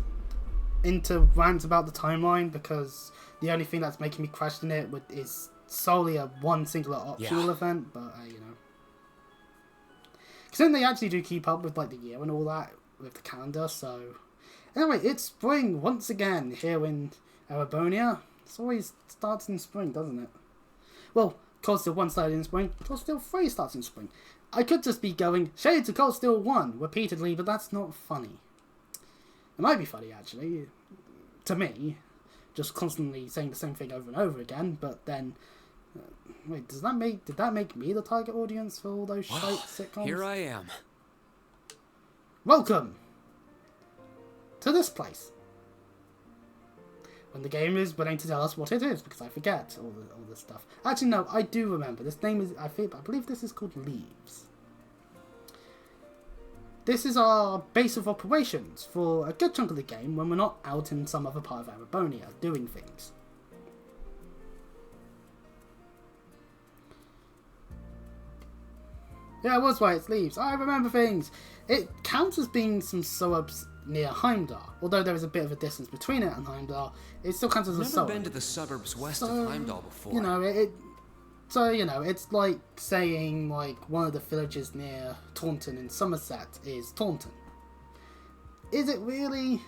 into rants about the timeline because the only thing that's making me question it is solely a one singular optional event. But you know, because then they actually do keep up with like the year and all that with the calendar. So anyway, it's spring once again here in Erebonia. It always starts in spring, doesn't it? Well, Cold Steel 1 started in spring, Cold Steel 3 starts in spring. I could just be going Shades of Cold Steel 1 repeatedly, but that's not funny. It might be funny, actually, to me, just constantly saying the same thing over and over again, but then... wait, did that make me the target audience for all those shite sitcoms? Here I am. Welcome to this place. When the game is willing to tell us what it is, because I forget all this stuff. Actually, no, I do remember. This name is, I believe this is called Leaves. This is our base of operations for a good chunk of the game when we're not out in some other part of Erebonia doing things. Yeah, I was right, it's Leaves. I remember things. It counts as being some suburbs near Heimdall. Although there is a bit of a distance between it and Heimdall, it still counts as a suburb. I've never been to the suburbs west of Heimdall before. You know, it's like saying like one of the villages near Taunton in Somerset is Taunton. Is it really?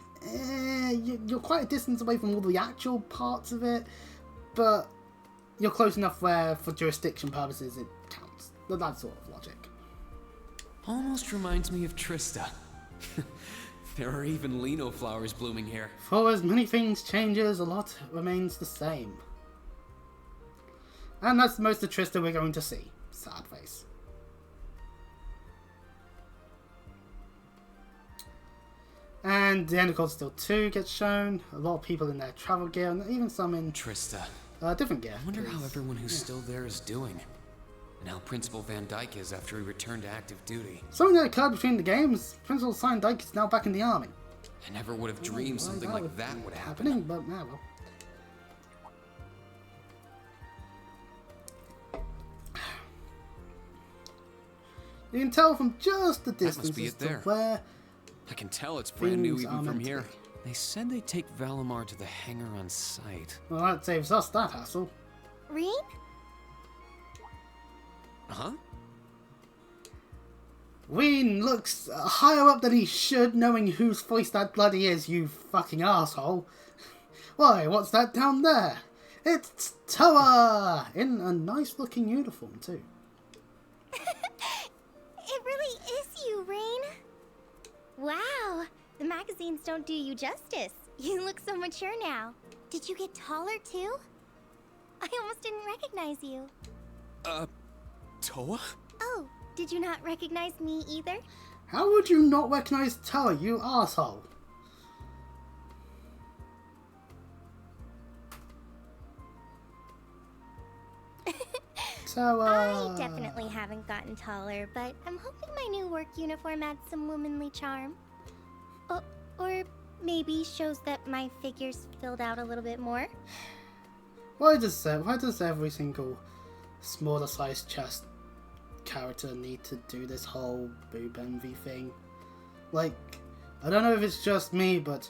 You're quite a distance away from all the actual parts of it, but you're close enough where, for jurisdiction purposes, it counts. That sort of logic. Almost reminds me of Trista. There are even lino flowers blooming here. For as many things changes, a lot remains the same. And that's most of Trista we're going to see. Sad face. And the end of Cold Steel 2 gets shown. A lot of people in their travel gear, and even some in Trista. Different gear. I wonder how everyone who's still there is doing. And how Principal Van Dyke is after he returned to active duty. Something that occurred between the games. Principal Van Dyke is now back in the army. I never would have dreamed something like that would happen. But now, well. You can tell from just the distance as to where I can tell it's brand new even from here. They said they'd take Valimar to the hangar on site. Well, that saves us that hassle. Rean? Huh? Ween looks higher up than he should, knowing whose voice that bloody is, you fucking asshole. Why, what's that down there? It's Toa! In a nice looking uniform, too. It really is you, Rain. Wow, the magazines don't do you justice. You look so mature now. Did you get taller, too? I almost didn't recognize you. Toa? Oh, did you not recognize me either? How would you not recognize Toa, you asshole? Toa. I definitely haven't gotten taller, but I'm hoping my new work uniform adds some womanly charm. Or maybe shows that my figure's filled out a little bit more. Why does every single smaller sized chest character need to do this whole boob envy thing? Like, I don't know if it's just me, but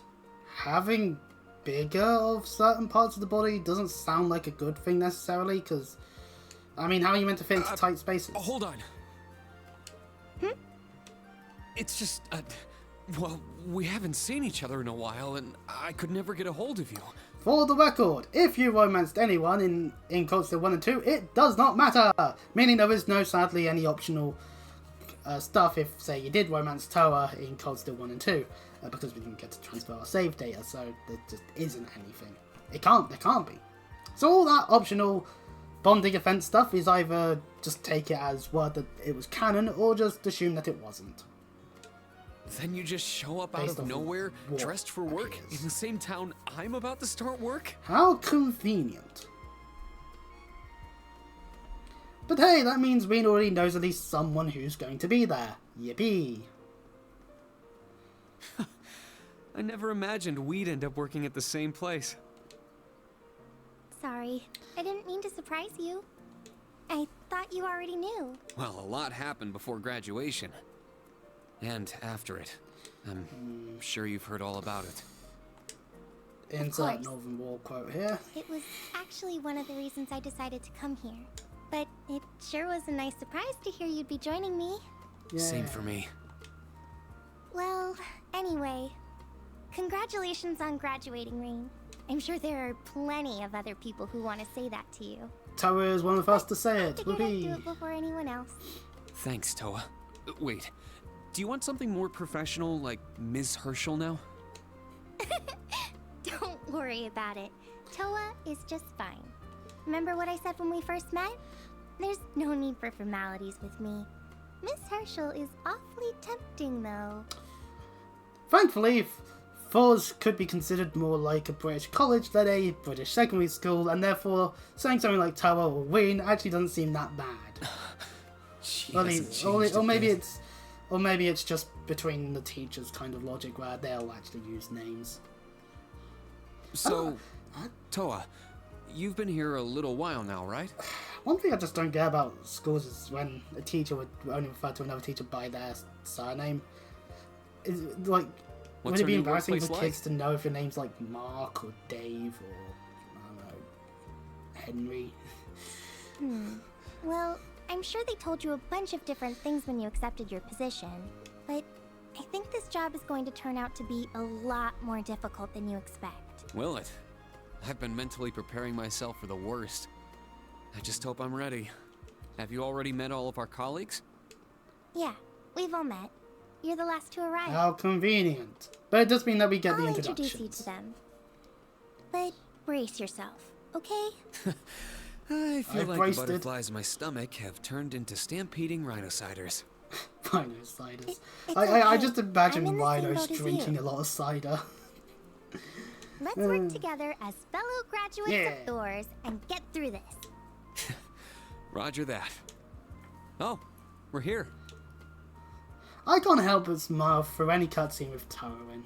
having bigger of certain parts of the body doesn't sound like a good thing necessarily, because, I mean, how are you meant to fit into tight spaces? Hold on. It's just, well, we haven't seen each other in a while, and I could never get a hold of you. For the record, if you romanced anyone in Cold Steel 1 and 2, it does not matter! Meaning there is no, sadly, any optional stuff if, say, you did romance Toa in Cold Steel 1 and 2, because we didn't get to transfer our save data, so there just isn't anything. There can't be. So all that optional bonding event stuff is either just take it as word that it was canon, or just assume that it wasn't. Then you just show up out of nowhere, dressed for work, in the same town I'm about to start work? How convenient. But hey, that means Ween already knows at least someone who's going to be there. Yippee. I never imagined we'd end up working at the same place. Sorry, I didn't mean to surprise you. I thought you already knew. Well, a lot happened before graduation. and after it. I'm sure you've heard all about it. Insert Northern War quote here. It was actually one of the reasons I decided to come here. But it sure was a nice surprise to hear you'd be joining me. Yeah. Same for me. Well, anyway, congratulations on graduating, Rain. I'm sure there are plenty of other people who want to say that to you. Toa is one of the first to say it. I figured I'd do Whoopee. it before anyone else. Thanks, Toa. Wait, do you want something more professional, like Ms. Herschel now? Don't worry about it. Toa is just fine. Remember what I said when we first met? There's no need for formalities with me. Miss Herschel is awfully tempting, though. Thankfully, Thors could be considered more like a British college than a British secondary school, and therefore saying something like Toa or Wayne actually doesn't seem that bad. Or maybe it's just between the teachers kind of logic where they'll actually use names. So, Toa, you've been here a little while now, right? One thing I just don't get about schools is when a teacher would only refer to another teacher by their surname. Is like, would it be embarrassing for kids to know if your name's like Mark or Dave or I don't know, Henry? Well, I'm sure they told you a bunch of different things when you accepted your position, but I think this job is going to turn out to be a lot more difficult than you expect. Will it? I've been mentally preparing myself for the worst. I just hope I'm ready. Have you already met all of our colleagues? Yeah, we've all met. You're the last to arrive. How convenient. But it does mean that we get the I'll introductions. introduce you to them. But brace yourself, okay? I feel I've like braced the it. butterflies in my stomach have turned into stampeding rhinociders. Rhino ciders. It's I okay. just I'm imagine in the same rhinos boat as drinking you. a lot of cider. Let's work together as fellow graduates Yeah. of Thors and get through this. Roger that. Oh, we're here. I can't help but smile through any cutscene with Toa in.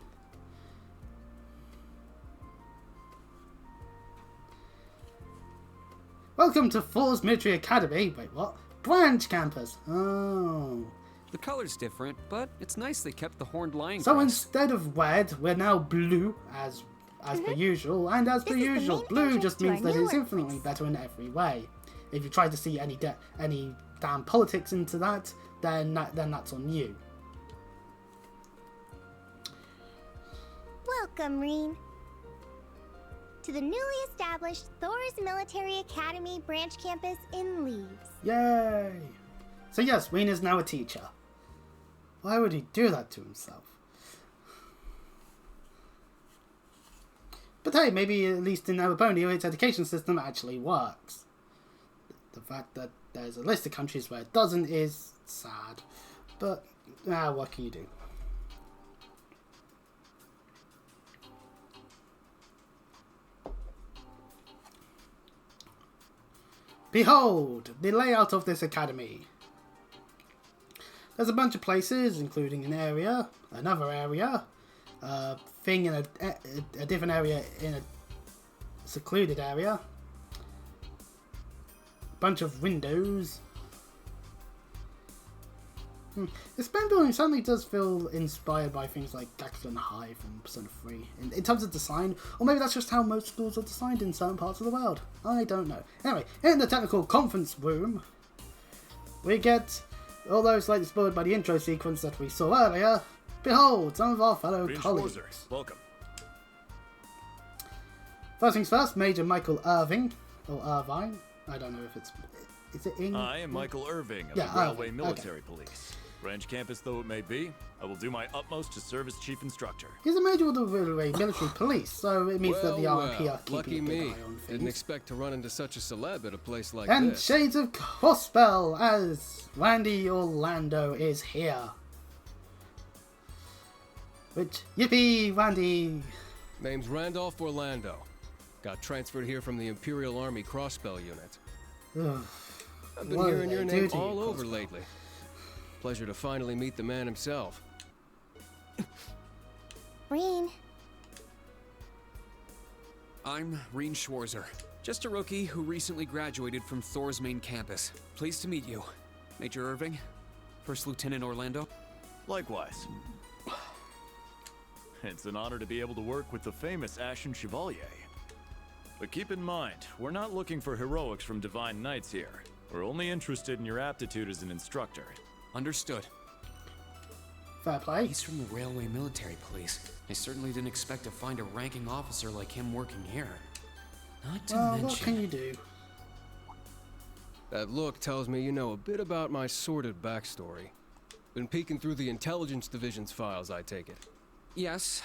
Welcome to Thors Military Academy. Wait, what? Branch campus. Oh. The color's different, but it's nice they kept the horned lion So crest. instead of red, we're now blue, as per usual, and as per This is the usual, main blue entrance just to our means that new it's infinitely workplace. better in every way. If you try to see any damn politics into that, then that's on you. Welcome, Reen, to the newly established Thors Military Academy branch campus in Leaves. Yay! So yes, Wayne is now a teacher. Why would he do that to himself? But hey, maybe at least in Awaponia its education system actually works. The fact that there's a list of countries where it doesn't is sad. But, what can you do? Behold, the layout of this academy. There's a bunch of places, including an area, another area, a thing in a different area in a secluded area, a bunch of windows. The Spend building certainly does feel inspired by things like Gakugan High from Persona 3 in terms of design, or maybe that's just how most schools are designed in certain parts of the world. I don't know. Anyway, in the technical conference room, we get, although slightly spoiled by the intro sequence that we saw earlier, behold, some of our fellow colleagues. Welcome. First things first, Major Michael Irving, or Irvine, I don't know if it's, is it in? I am Michael Irving of Yeah, the Railway Irving, Military Police. Branch campus though it may be, I will do my utmost to serve as chief instructor. He's a major of the Railway Military Police, so it means that the RMP are lucky keeping a good me. eye on Didn't things. expect to run into such a celeb at a place like And this. Shades of Crossbell as Randy Orlando is here. Which, yippee, Randy! Name's Randolph Orlando. Got transferred here from the Imperial Army Crossbell Unit. Ugh. I've been What do hearing they your do name to you, all over Crossbell? lately. Pleasure to finally meet the man himself. Reen, I'm Reen Schwarzer, just a rookie who recently graduated from Thor's main campus. Pleased to meet you, Major Irving, First Lieutenant Orlando. Likewise. It's an honor to be able to work with the famous Ashen Chevalier. But keep in mind, we're not looking for heroics from Divine Knights here. We're only interested in your aptitude as an instructor. Understood. Fair play. He's from the Railway Military Police. I certainly didn't expect to find a ranking officer like him working here. Not to mention... what can you do? That look tells me you know a bit about my sordid backstory. Been peeking through the Intelligence Division's files, I take it. Yes,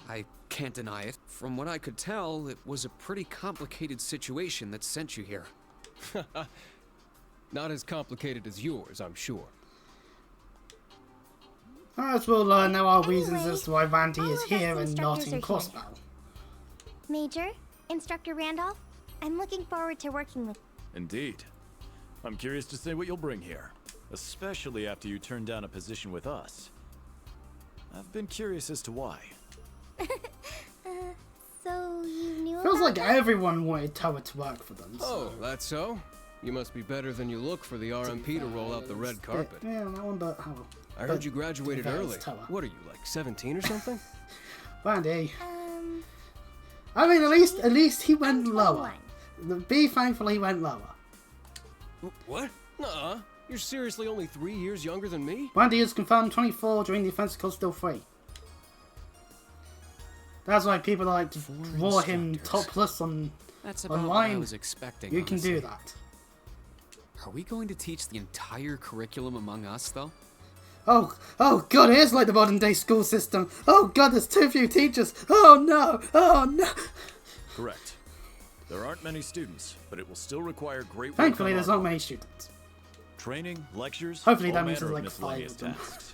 I can't deny it. From what I could tell, it was a pretty complicated situation that sent you here. Not as complicated as yours, I'm sure. As we'll learn, there are reasons as to why Randy is here and not in Crossbow. Major, Instructor Randolph, I'm looking forward to working with you. Indeed. I'm curious to see what you'll bring here, especially after you turn down a position with us. I've been curious as to why. So you knew Feels about like that? everyone wanted Toa to work for them. Oh, that's so? You must be better than you look for the RMP to roll out the red carpet. Yeah, that one, but how? I heard you graduated early. What are you, like 17 or something? Randy. I mean, at least he went lower. Be thankful he went lower. What? Nuh-uh. You're seriously only 3 years younger than me? Randy is confirmed 24 during the offensive called still free. That's why people like to draw him topless on That's about online. what I was expecting. You can honestly. do that. Are we going to teach the entire curriculum among us, though? Oh god, it is like the modern day school system. Oh god, there's too few teachers. Oh no. Correct. There aren't many students, but it will still require great work. Thankfully, on there's our not part. many students. Training, lectures, Hopefully all that means manner there's of like 5 miscellaneous of them. tasks.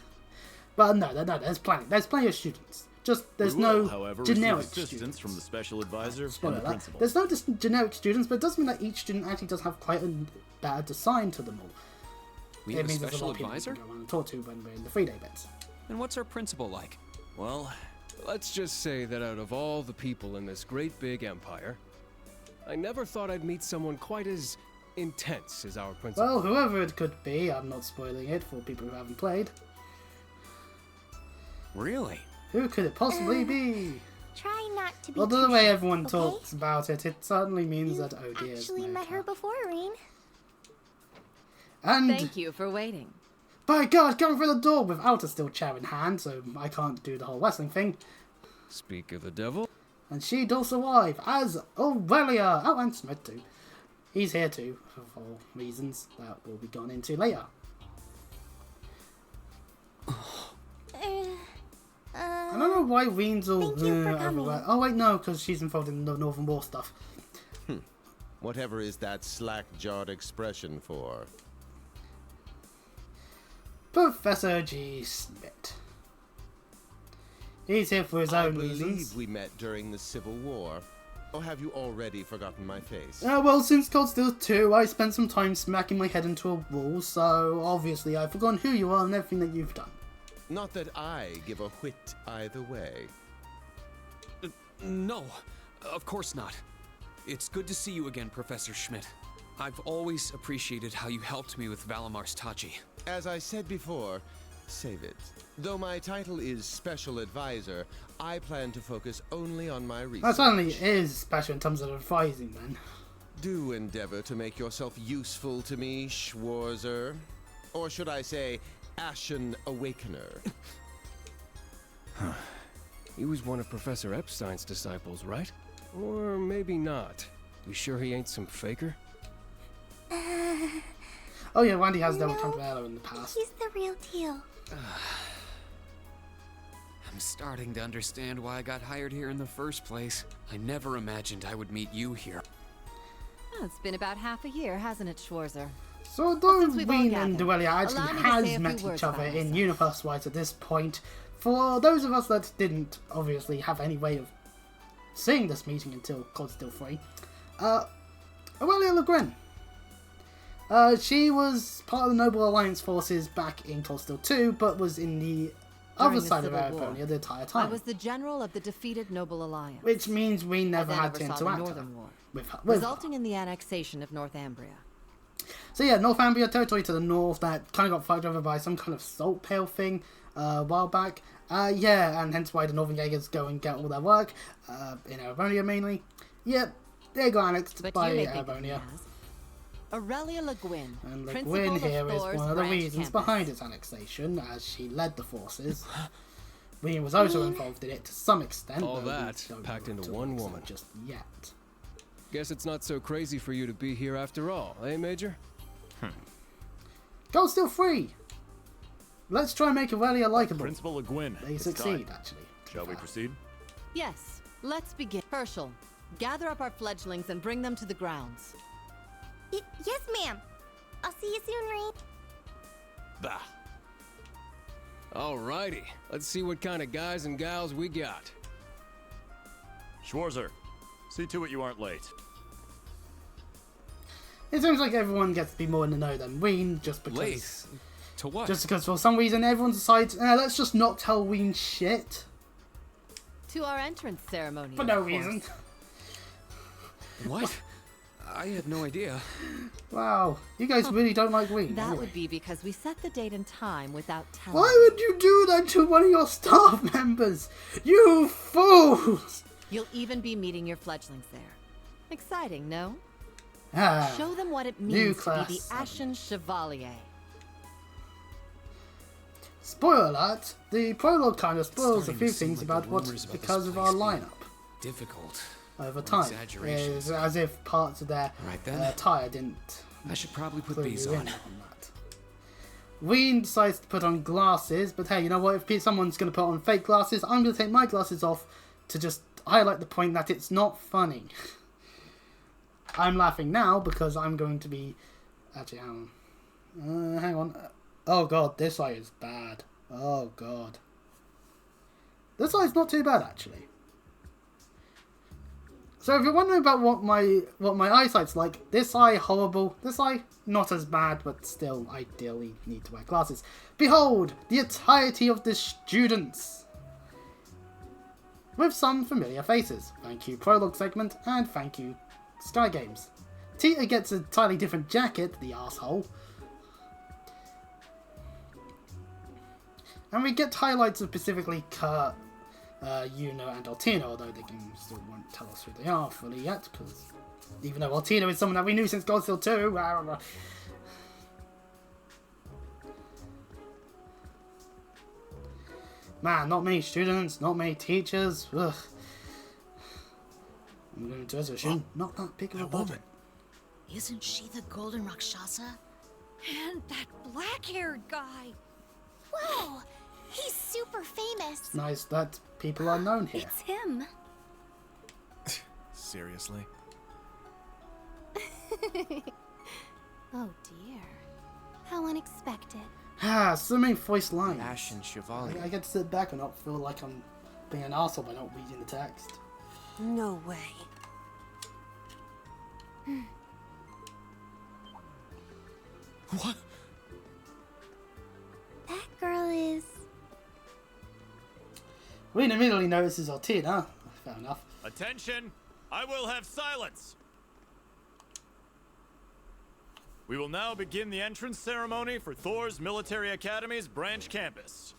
But no, there's plenty. There's plenty of students. Just there's We will, no however, generic receive assistance students. from the special advisor and Spoiler the alert. principal. There's no just generic students, but it does mean that each student actually does have quite a better design to them all. We It have a means there's special lot of people advisor? we can go around and talk to when we're in the 3-day bits. And what's our principal like? Well, let's just say that out of all the people in this great big empire, I never thought I'd meet someone quite as intense as our principal. Well, whoever it could be, I'm not spoiling it for people who haven't played. Really? Who could it possibly be? Try not to be Although the too way shy, everyone okay? talks about it, it certainly means that Odie is Actually met her before, Rain. And Thank you for waiting. by God, going through the door without a steel chair in hand, so I can't do the whole wrestling thing. Speak of the devil. And she does arrive as Aurelia. Oh, and Smith too. He's here too, for reasons that will be gone into later. I don't know why Reen's all everywhere. Oh wait, no, because she's involved in the Northern War stuff. Whatever is that slack-jawed expression for? Professor G. Smith. He's here for his I own believe reasons. we met during the Civil War. Or have you already forgotten my face? Well, since Cold Steel 2, I spent some time smacking my head into a wall, so obviously I've forgotten who you are and everything that you've done. Not that I give a whit either way. No, of course not. It's good to see you again, Professor Schmidt. I've always appreciated how you helped me with Valamar's Tachi. As I said before, save it. Though my title is Special Advisor, I plan to focus only on my research. That certainly is special in terms of advising, then. Do endeavor to make yourself useful to me, Schwarzer. Or should I say, Ashen Awakener. He was one of Professor Epstein's disciples, right? Or maybe not. You sure he ain't some faker? Oh yeah, Randy has dealt with Campanella in the past. He's the real deal. I'm starting to understand why I got hired here in the first place. I never imagined I would meet you here. Oh, it's been about half a year, hasn't it, Schwarzer? So though Since we've all Reen gathered, and Duelia actually allow me to say a has few met words each other about in myself. universe-wise at this point, for those of us that didn't obviously have any way of seeing this meeting until Cold Steel 3, Aurelia Legren. She was part of the Noble Alliance forces back in Cold Steel 2, but was in the other During the side of Civil War, Araponia the entire I time. was the general of the defeated Noble Alliance. Which means we never I then had to oversaw the interact Northern War, with her. resulting in the annexation of Northumbria. So yeah, Northumbria territory to the north that kind of got fucked over by some kind of salt pail thing. a while back. Yeah, and hence why the Northern Jaegers go and get all their work in Erebonia mainly. Yep, they got annexed by Erebonia. Aurelia Le Guin, And Le Guin here is one of the reasons behind its annexation, as she led the forces. Ween was also involved in it to some extent. All that packed into one woman. Just yet. Guess it's not so crazy for you to be here after all, eh, Major? Gold's still free. Let's try and make Aurelia likable. Principal Le Guin. They succeed, actually. Shall we proceed? Yes, let's begin. Herschel, gather up our fledglings and bring them to the grounds. Yes, ma'am. I'll see you soon, Rain. Bah. Alrighty, let's see what kind of guys and gals we got. Schwarzer, see to it you aren't late. It seems like everyone gets to be more in the know than Ween, just because. Late? To what? Just because for some reason everyone decides, let's just not tell Ween shit. To our entrance ceremony. For no reason. What? I had no idea. Wow, you guys really don't like Ween. That anyway. would be because we set the date and time without telling. Why would you do that to one of your staff members? You fools! You'll even be meeting your fledglings there. Exciting, no? Ah, Show them what it new means to class be the 7. Ashen Chevalier. Spoiler alert, the prologue kind of spoils a Starting few to seem things like about the what's rumors about because this of our place being lineup Difficult. over Or time. exaggerations. It's as if parts of their Right then. attire didn't I should probably put clue these you in on. that. Ween decides to put on glasses, but hey, you know what? If someone's going to put on fake glasses, I'm going to take my glasses off to just highlight the point that it's not funny. I'm laughing now because I'm going to be... Actually, hang on. Oh god, this eye is bad. Oh god. This eye's not too bad, actually. So if you're wondering about what my eyesight's like, this eye horrible, this eye not as bad, but still ideally need to wear glasses. Behold, the entirety of the students! With some familiar faces. Thank you prologue segment, and thank you Sky Games. Tita gets a entirely different jacket, the asshole. And we get highlights of specifically Kurt, Yuno and Altino, although the game still won't tell us who they are fully yet, because even though Altino is someone that we knew since Godzilla 2, man, not many students, not many teachers. Ugh. I'm going to assume not that big of a budget. Isn't she the Golden Rakshasa? And that black-haired guy. Whoa! He's super famous. Nice that people are known here. It's him. Seriously? Oh dear. How unexpected. Ah, so many voice lines. Ashen Chevalier. I get to sit back and not feel like I'm being an arsehole by not reading the text. No way. What? That girl is... Ween immediately notices Altina. Fair enough. Attention! I will have silence! We will now begin the entrance ceremony for Thor's Military Academy's branch campus.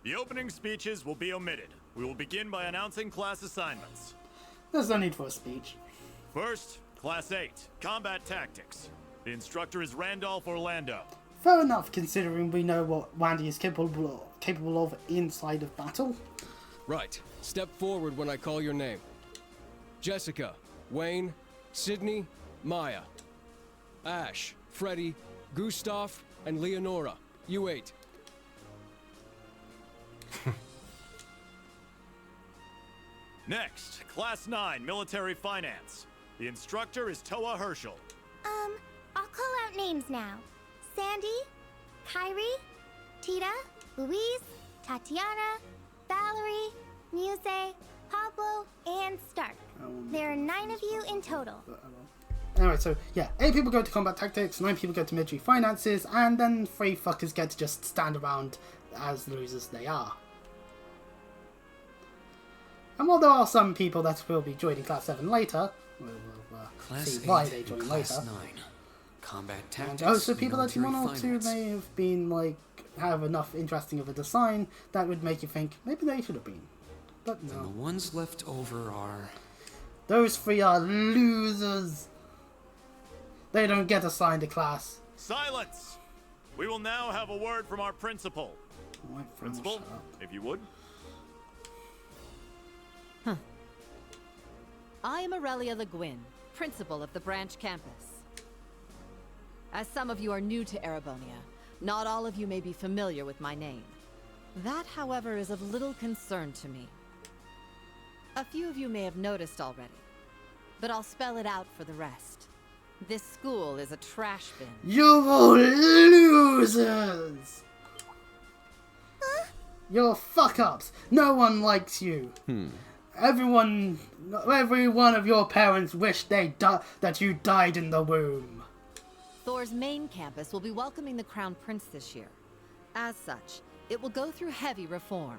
The opening speeches will be omitted. We will begin by announcing class assignments. There's no need for a speech. First, Class 8, Combat Tactics. The instructor is Randolph Orlando. Fair enough, considering we know what Wandy is capable of inside of battle. Right. Step forward when I call your name. Jessica, Wayne, Sydney, Maya. Ash, Freddy, Gustav, and Leonora. You 8. Next, Class 9, Military Finance. The instructor is Toa Herschel. I'll call out names now. Sandy, Kyrie, Tita, Louise, Tatiana, Valerie, Muse, Pablo, and Stark. There are 9 of you in total. Anyway, so yeah, 8 people go to combat tactics, 9 people go to military finances, and then 3 fuckers get to just stand around as losers they are. And while there are some people that will be joining Class 7 later, we'll see why they join later. combat And tactics, also people that you military want to finance. may have been like have enough interesting of a design that would make you think maybe they should have been. But And the no. ones left over are... Those three are losers. They don't get assigned a class. Silence! We will now have a word from our principal. Principal, if you would. I am Aurelia Le Guin, principal of the branch campus. As some of you are new to Erebonia, not all of you may be familiar with my name. That, however, is of little concern to me. A few of you may have noticed already, but I'll spell it out for the rest. This school is a trash bin. You're all losers! You're fuck-ups. No one likes you. Every one of your parents wished that you died in the womb. Thor's main campus will be welcoming the Crown Prince this year. As such, it will go through heavy reform.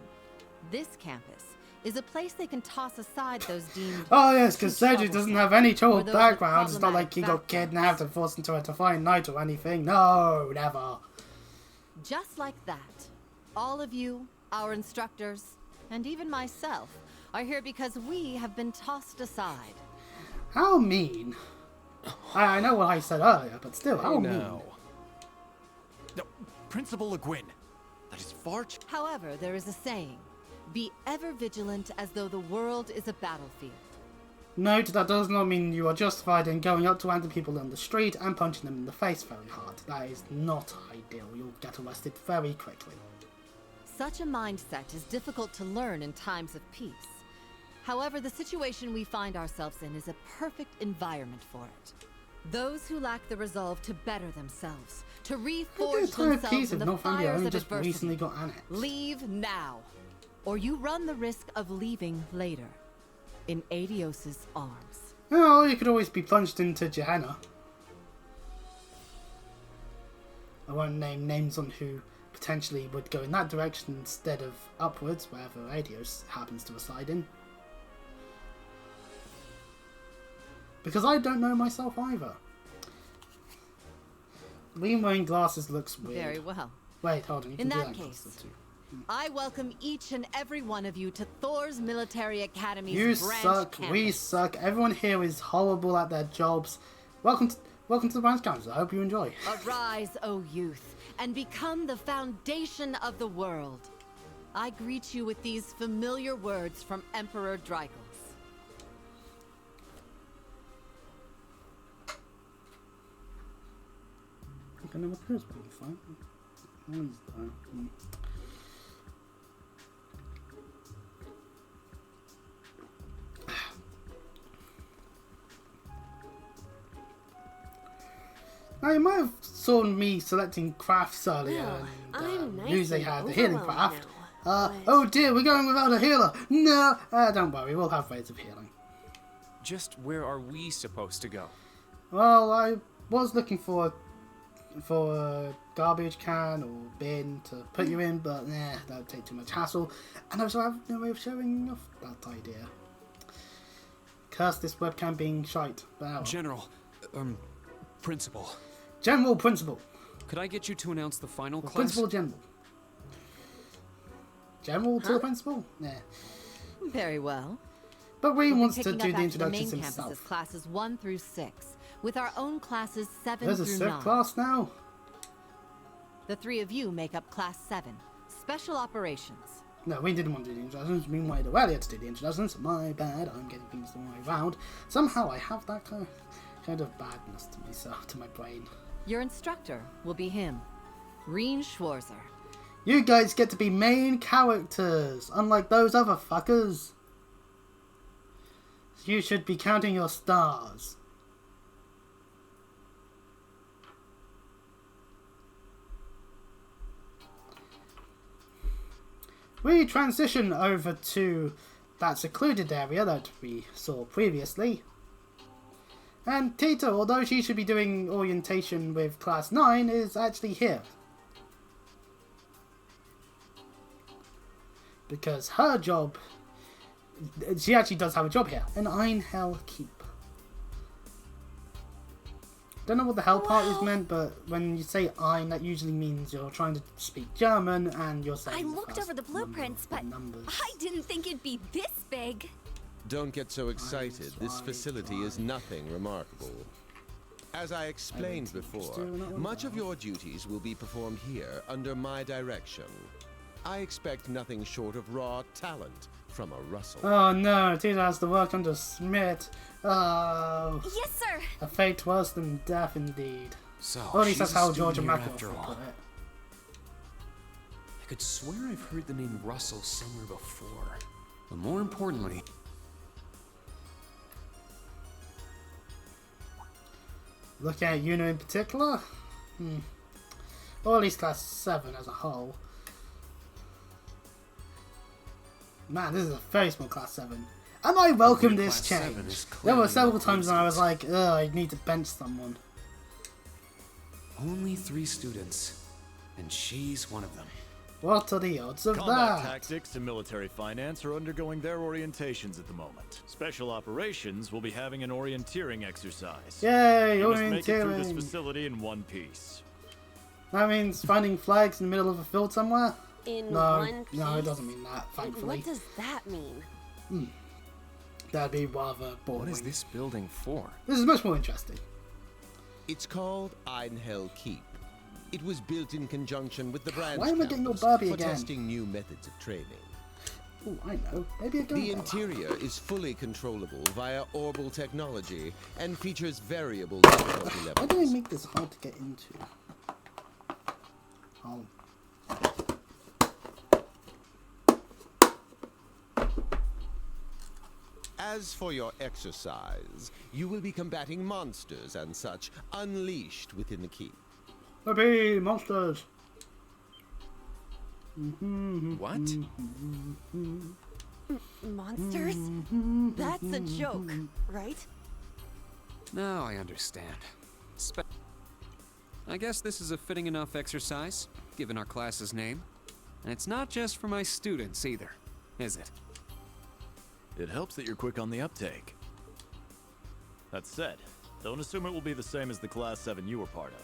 This campus is a place they can toss aside those deemed... Oh yes, because too Sergi doesn't have any trouble or those with background. It's not like he got problematic kidnapped and forced into a defiant knight or anything. No, never. Just like that, all of you, our instructors, and even myself, are here because we have been tossed aside. How mean. I know what I said earlier, but still, how mean. No, Principal Le Guin, that is far too... However, there is a saying, be ever vigilant as though the world is a battlefield. Note that does not mean you are justified in going up to random people on the street and punching them in the face very hard. That is not ideal. You'll get arrested very quickly. Such a mindset is difficult to learn in times of peace. However, the situation we find ourselves in is a perfect environment for it. Those who lack the resolve to better themselves, to reforge themselves in the Northumbria fires only of just adversity, recently got annexed. leave now, or you run the risk of leaving later, in Adios's arms. Oh, you could always be plunged into Gehenna. I won't name names on who potentially would go in that direction instead of upwards, wherever Adios happens to reside in. Because I don't know myself either. Liam wearing glasses looks weird. Very well. Wait, hold on. You can In do that that case, too. I welcome each and every one of you to Thor's Military Academy's You branch suck. campus. We suck. Everyone here is horrible at their jobs. Welcome to the branch campus. I hope you enjoy. Arise, O youth, and become the foundation of the world. I greet you with these familiar words from Emperor Drygles. I never appears pretty fine. One's there. Now you might have saw me selecting crafts earlier and news they had the healing craft. Oh dear, we're going without a healer. No, don't worry, we'll have ways of healing. Just where are we supposed to go? Well, I was looking for a garbage can or bin to put you in, but that would take too much hassle, and also I have no way of showing off that idea. Curse this webcam being shite. But General, Principal. General Principal. Could I get you to announce the final class? Principal General. General to the Principal? Yeah. Very well. But Reem We'll be wants to picking do up the after the main introductions campus himself. as classes 1 through 6, with our own classes 7 There's a through Civ 9. class now. The three of you make up Class 7, Special Operations. No, we didn't want to do the introductions. We wanted Aurelia to do the introductions. My bad. I'm getting things the wrong way around. Somehow I have that kind of badness to myself, to my brain. Your instructor will be him, Reen Schwarzer. You guys get to be main characters, unlike those other fuckers. You should be counting your stars. We transition over to that secluded area that we saw previously. And Tita, although she should be doing orientation with Class 9, is actually here. Because her job... She actually does have a job here. An Einhell Keep. Don't know what the hell part is meant, but when you say ein, that usually means you're trying to speak German and you're saying I the looked first over the blueprints, but numbers. I didn't think it'd be this big. Don't get so excited. This facility is nothing remarkable. As I explained before, much of your duties will be performed here under my direction. I expect nothing short of raw talent from a Russell. Oh no, Tito has to work under Smith. Oh. Yes, sir. A fate worse than death, indeed. So, or at least she's that's a how student Georgia here McAvoy after put all. it. I could swear I've heard the name Russell somewhere before. But more importantly... Looking at Yuna in particular? Or at least class 7 as a whole. Man, this is a very small class 7. And I welcome this change. There were several times when I was like, ugh, I need to bench someone. Only 3 students. And she's one of them. What are the odds of Combat that? tactics and military finance are undergoing their orientations at the moment. Special operations will be having an orienteering exercise. Yay, you must make it through this orienteering. facility in one piece. That means finding flags in the middle of a field somewhere? In No, one no, it piece? doesn't mean that, thankfully. What does that mean? That'd be rather boring. What is this building for? This is much more interesting. It's called Einhell Keep. It was built in conjunction with the branch Why am I getting your campus Barbie for again? testing new methods of training. Oh, I know. Maybe a gun. The interior is fully controllable via orbal technology and features variable difficulty Why levels. do they make this hard to get into? Oh. As for your exercise, you will be combating monsters and such unleashed within the keep. Maybe monsters. What? Monsters? That's a joke, right? Now I understand. I guess this is a fitting enough exercise, given our class's name. And it's not just for my students either, is it? It helps that you're quick on the uptake. That said, don't assume it will be the same as the Class 7 you were part of.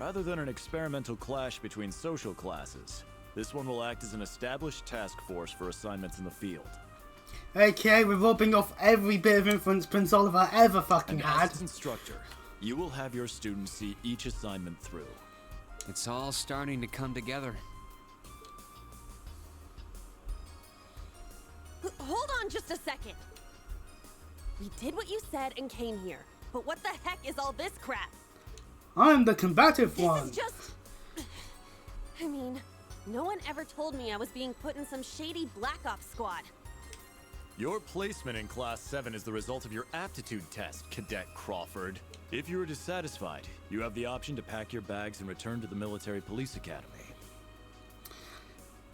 Rather than an experimental clash between social classes, this one will act as an established task force for assignments in the field. AKA, we're robbing off every bit of influence Prince Oliver ever fucking And had. as instructor, you will have your students see each assignment through. It's all starting to come together. Hold on just a second. We did what you said and came here, but what the heck is all this crap? I'm the combative one. This is just... I mean, no one ever told me I was being put in some shady Black Ops squad. Your placement in Class 7 is the result of your aptitude test, Cadet Crawford. If you are dissatisfied, you have the option to pack your bags and return to the Military Police Academy.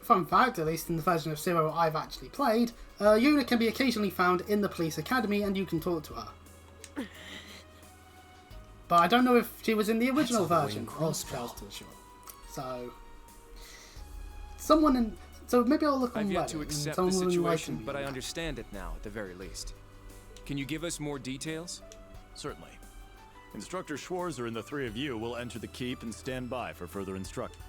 Fun fact, at least in the version of Zero I've actually played, Yuna can be occasionally found in the police academy and you can talk to her. But I don't know if she was in the original version of Spells to the Shore. So, someone in... So maybe I'll look on I've yet Reddit to and accept the someone will situation, enlighten but me I on that. understand it now, at the very least. Can you give us more details? Certainly. Instructor Schwarzer and the 3 of you will enter the keep and stand by for further instruction.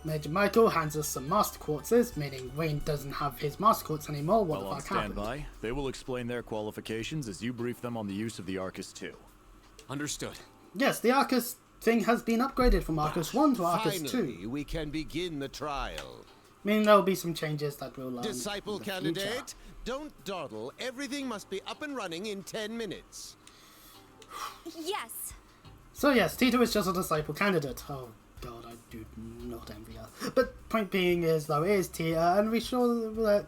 Major Michael hands us some master quartzes, meaning Wayne doesn't have his master quartz anymore. What While the on fuck happened? standby, they will explain their qualifications as you brief them on the use of the Arcus 2. Understood. Yes, the Arcus thing has been upgraded from Arcus 1 to Arcus 2. Finally, we can begin the trial. Meaning there will be some changes that we'll learn. Disciple in the candidate, future. don't dawdle. Everything must be up and running in 10 minutes. Yes. So yes, Tito is just a disciple candidate. Oh god, I do not envy her. But point being is, though, it is Tia, and we're sure that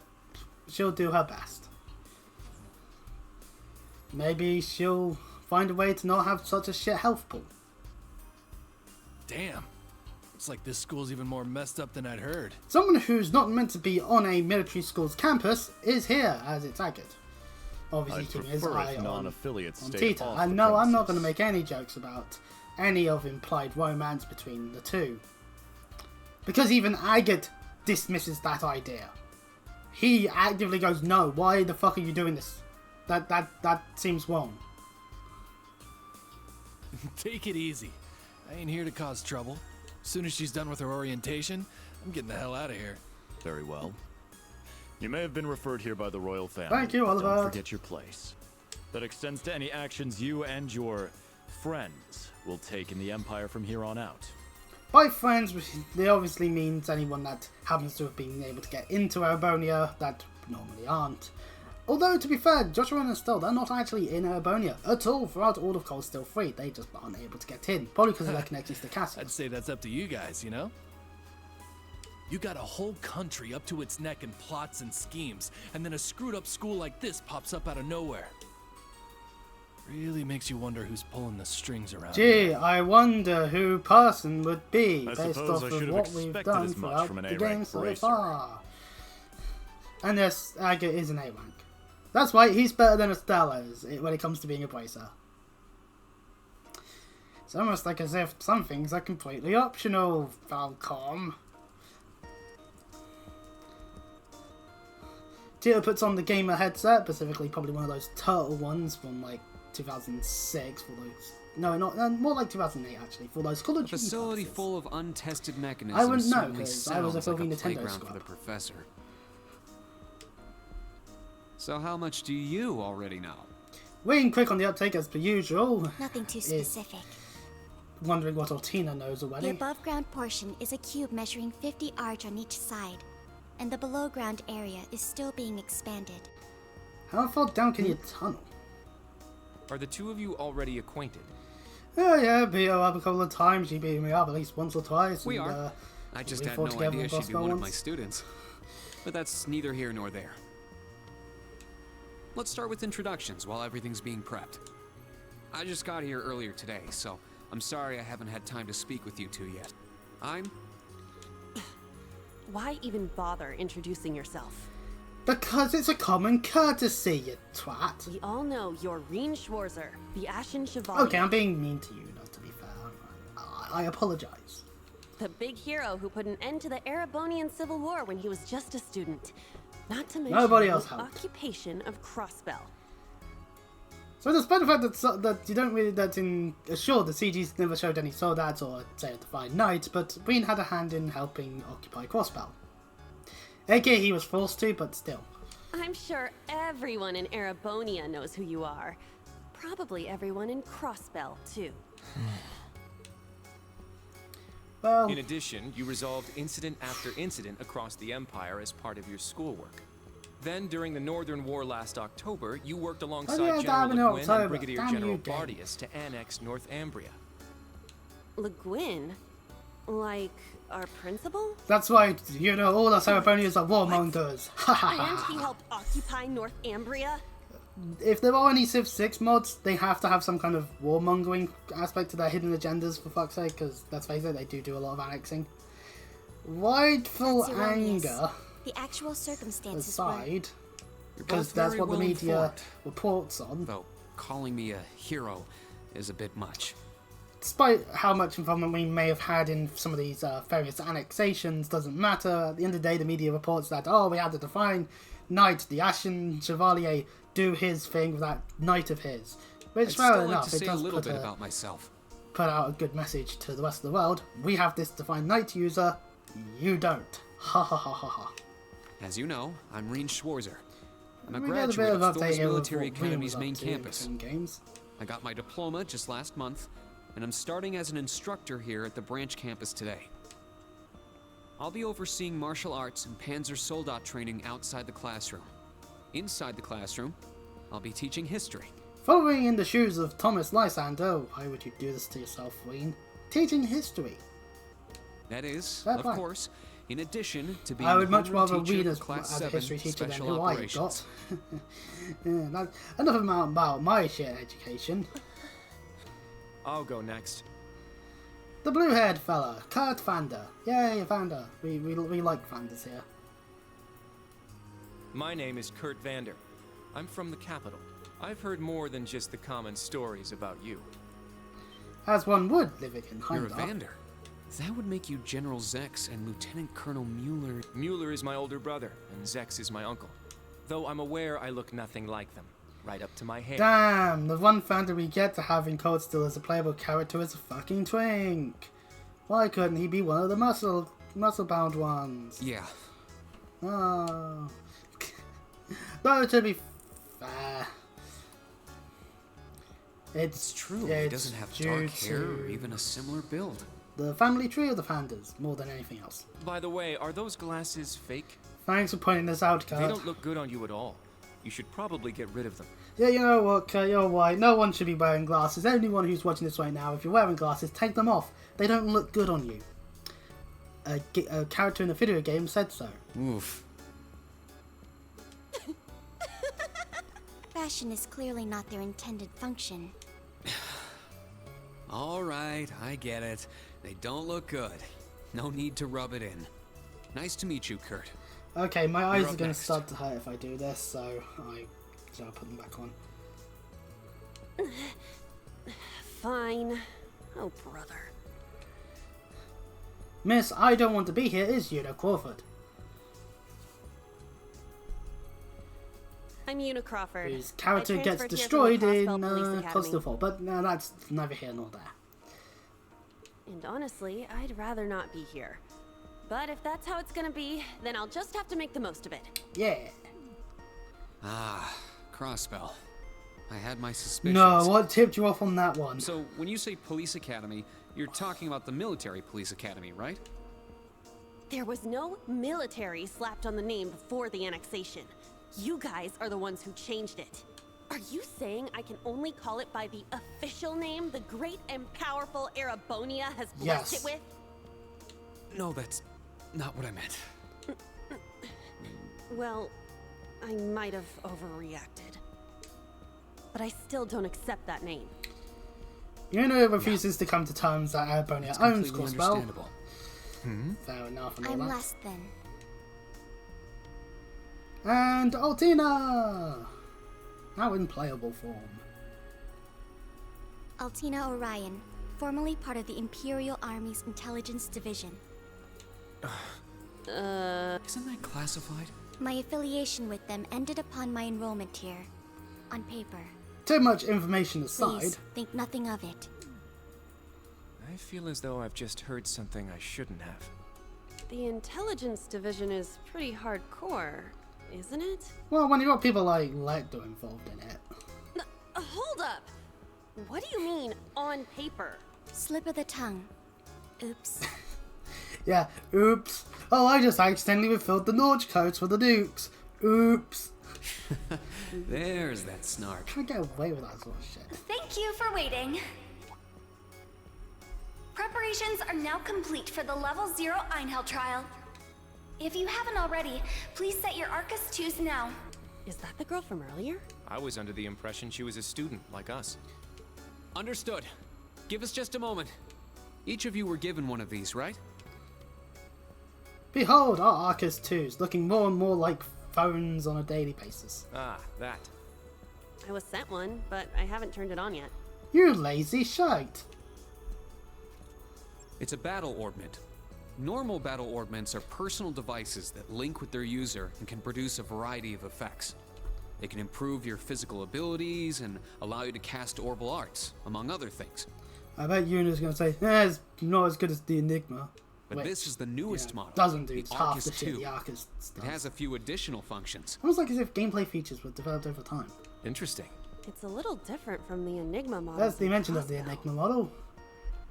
she'll do her best. Maybe she'll find a way to not have such a shit health pool. Damn. It's like this school's even more messed up than I'd heard. Someone who's not meant to be on a military school's campus is here as its agate. Obviously, I'd keeping his prefer eye if on non-affiliates stayed Tita. off And the no, I'm not premises. going to make any jokes about any of implied romance between the two. Because even Agate dismisses that idea. He actively goes, no, why the fuck are you doing this? That seems wrong. Take it easy. I ain't here to cause trouble. As soon as she's done with her orientation, I'm getting the hell out of here. Very well. You may have been referred here by the royal family. Thank you, but Oliver. Don't forget your place. That extends to any actions you and your friends will take in the Empire from here on out. By friends, they obviously means anyone that happens to have been able to get into Erebonia that normally aren't. Although, to be fair, Joshua and Estelle, they're not actually in Erebonia at all throughout all of Cold Steel 3. They just aren't able to get in, probably because of their connections to castles. I'd say that's up to you guys, you know? You got a whole country up to its neck in plots and schemes, and then a screwed up school like this pops up out of nowhere. Really makes you wonder who's pulling the strings around. Gee, I wonder who person would be, I based suppose off I should of have what we've expected done as much throughout from an the A-rank game so bracer. far. And yes, Aga is an A rank. That's right, he's better than Estelle when it comes to being a bracer. It's almost like as if some things are completely optional, Falcom. Tito puts on the gamer headset, specifically probably one of those turtle ones from like 2006 for those. No, not more like 2008 actually for those Call of Duty Facility purposes. full of untested mechanisms. I wouldn't know certainly because I was a sounds filthy like Nintendo playground scrub. for the professor. So how much do you already know? Weighing quick on the uptake as per usual. Nothing too is specific. Wondering what Ortina knows The already. above ground portion is a cube measuring 50 arch on each side, and the below ground area is still being expanded. How far down can you tunnel? Are the two of you already acquainted? Oh yeah, beat her up a couple of times. She beat me up at least once or twice. We and, are. I just we had fought no together idea in she'd be Glasgow one of my once. students. But that's neither here nor there. Let's start with introductions while everything's being prepped. I just got here earlier today, so I'm sorry I haven't had time to speak with you two yet. I'm... Why even bother introducing yourself? Because it's a common courtesy, you twat. We all know you're Reen Schwarzer, the Ashen Chevalier. Okay, I'm being mean to you, not to be fair. I apologize. The big hero who put an end to the Erebonian Civil War when he was just a student. Not to mention Nobody else the helped. occupation of Crossbell. So despite the fact that you don't really, that in sure the CGs never showed any soldads or say a defined knight, but Breen had a hand in helping occupy Crossbell. AK he was forced to, but still. I'm sure everyone in Erebonia knows who you are. Probably everyone in Crossbell, too. Well, In addition, you resolved incident after incident across the Empire as part of your schoolwork. Then, during the Northern War last October, you worked alongside yeah, General damn it, Le Guin October. and Brigadier Damn General you, game. Bardius to annex Northumbria. Le Guin? Like, our principal? that's right, you know, all the Ceremonials are warmongers. And he helped occupy Northumbria? If there are any Civ 6 mods, they have to have some kind of warmongering aspect to their hidden agendas, for fuck's sake, because let's face it, they do a lot of annexing. Rightful That's erroneous. anger The actual circumstances were... aside, You're because both that's very what the well media informed. reports on. Though, calling me a hero is a bit much. Despite how much involvement we may have had in some of these various annexations, doesn't matter. At the end of the day, the media reports that, oh, we had to define Knight, the Ashen Chevalier, do his thing with that knight of his. Which, I'd fair still like enough, to it say a does little put, bit about myself. put out a good message to the rest of the world. We have this defined knight user, you don't. Ha ha ha ha ha. As you know, I'm Reen Schwarzer. I'm a We get a bit graduate of of update Thor's here with Military what Reen Academy's was main up to in campus. between games. I got my diploma just last month, and I'm starting as an instructor here at the branch campus today. I'll be overseeing martial arts and Panzer Soldat training outside the classroom. Inside the classroom, I'll be teaching history. Following in the shoes of Thomas Lysander, why would you do this to yourself, Wayne? Teaching history. That is, Fair of point. course, in addition to being I would much homeroom rather teacher read for as Class a 7 history teacher than Special who I Operations. got. Yeah, enough about my shit education. I'll go next. The blue-haired fella, Kurt Vander. Yay, Vander. We like Vanders here. My name is Kurt Vander. I'm from the capital. I've heard more than just the common stories about you. As one would, living in You're a Heimdall. Vander. That would make you General Zex and Lieutenant Colonel Mueller. Mueller is my older brother, and Zex is my uncle. Though I'm aware I look nothing like them. right up to my hair. Damn, the one founder we get to have in Cold Steel as a playable character is a fucking twink. Why couldn't he be one of the muscle-bound ones? Yeah. Oh. Though to be fair, it's true. He doesn't have dark hair or even a similar build. The family tree of the founders, more than anything else. By the way, are those glasses fake? Thanks for pointing this out, Kurt. They don't look good on you at all. You should probably get rid of them. Yeah, you know what, Kurt, you're white. No one should be wearing glasses. Anyone who's watching this right now, if you're wearing glasses, take them off. They don't look good on you. A character in a video game said so. Oof. Fashion is clearly not their intended function. Alright, I get it. They don't look good. No need to rub it in. Nice to meet you, Kurt. Okay, my eyes are going to start to hurt if I do this, so I'll put them back on. Fine. Oh, brother. Miss, I don't want to be here is Una Crawford. I'm Una Crawford. Whose character gets destroyed in Cold Steel 4, but no, that's neither here nor there. And honestly, I'd rather not be here. But if that's how it's gonna be, then I'll just have to make the most of it. Yeah. Ah, Crossbell. I had my suspicions. No, what tipped you off on that one? So, when you say police academy, you're talking about the military police academy, right? There was no military slapped on the name before the annexation. You guys are the ones who changed it. Are you saying I can only call it by the official name the great and powerful Erebonia has blessed it with? No, that's not what I meant. Well, I might have overreacted. But I still don't accept that name. Una refuses to come to terms that Erebonia owns Crossbell. Fair enough and all I'm that. less than. And Altina! Now in playable form. Altina Orion, formerly part of the Imperial Army's Intelligence Division. Isn't that classified? My affiliation with them ended upon my enrollment here. On paper. Too much information aside. Please, think nothing of it. I feel as though I've just heard something I shouldn't have. The Intelligence Division is pretty hardcore, isn't it? Well, when you got people like Lecter involved in it. Hold up! What do you mean, on paper? Slip of the tongue. Oops. Yeah, oops. Oh, I just accidentally refilled the Norge codes for the Dukes. Oops. There's that snark. Can't get away with that sort of shit. Thank you for waiting. Preparations are now complete for the Level 0 Einhell trial. If you haven't already, please set your Arcus 2s now. Is that the girl from earlier? I was under the impression she was a student, like us. Understood. Give us just a moment. Each of you were given one of these, right? Behold our Arcus 2s, looking more and more like phones on a daily basis. Ah, that. I was sent one, but I haven't turned it on yet. You lazy shite. It's a battle orbment. Normal battle orbments are personal devices that link with their user and can produce a variety of effects. They can improve your physical abilities and allow you to cast orbital arts, among other things. I bet Una's going to say, it's not as good as the Enigma. But this is the newest model. Doesn't do the half Arcus the shit 2. the Arcus does. It has a few additional functions. Almost like as if gameplay features were developed over time. Interesting. It's a little different from the Enigma model. That's the mention of the Enigma model.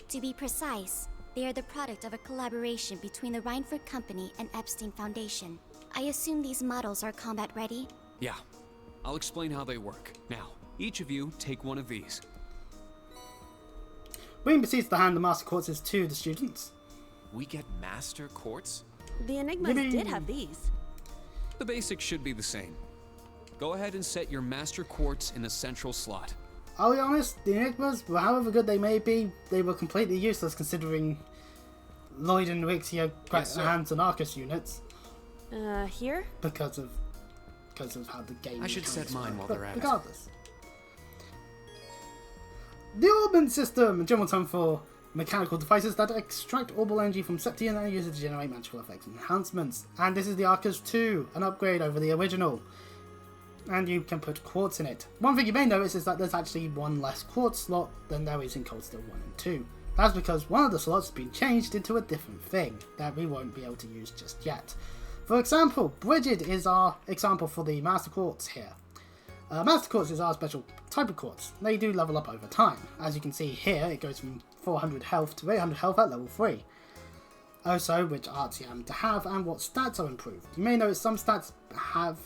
To be precise, they are the product of a collaboration between the Reinford Company and Epstein Foundation. I assume these models are combat ready? Yeah. I'll explain how they work. Now, each of you take one of these. Wayne proceeds to hand the Master Quartzes to the students. We get Master Quartz? The Enigmas did have these. The basics should be the same. Go ahead and set your Master Quartz in the central slot. I'll be honest, the Enigmas, however good they may be, they were completely useless considering Lloyd and Rixia hands and Arcus units. Here? Because of how the game. I should set mine while they're at it. Regardless. The Orban system, a general term for mechanical devices that extract orbital energy from Septian and use it to generate magical effects and enhancements. And this is the Arcus 2, an upgrade over the original. and you can put quartz in it. One thing you may notice is that there's actually one less quartz slot than there is in Cold Steel 1 and 2. That's because one of the slots has been changed into a different thing that we won't be able to use just yet. For example, Brigid is our example for the Master Quartz here. Master Quartz is our special type of quartz. They do level up over time. As you can see here, it goes from 400 health to 800 health at level 3. Also, which arts you happen to have and what stats are improved. You may notice some stats have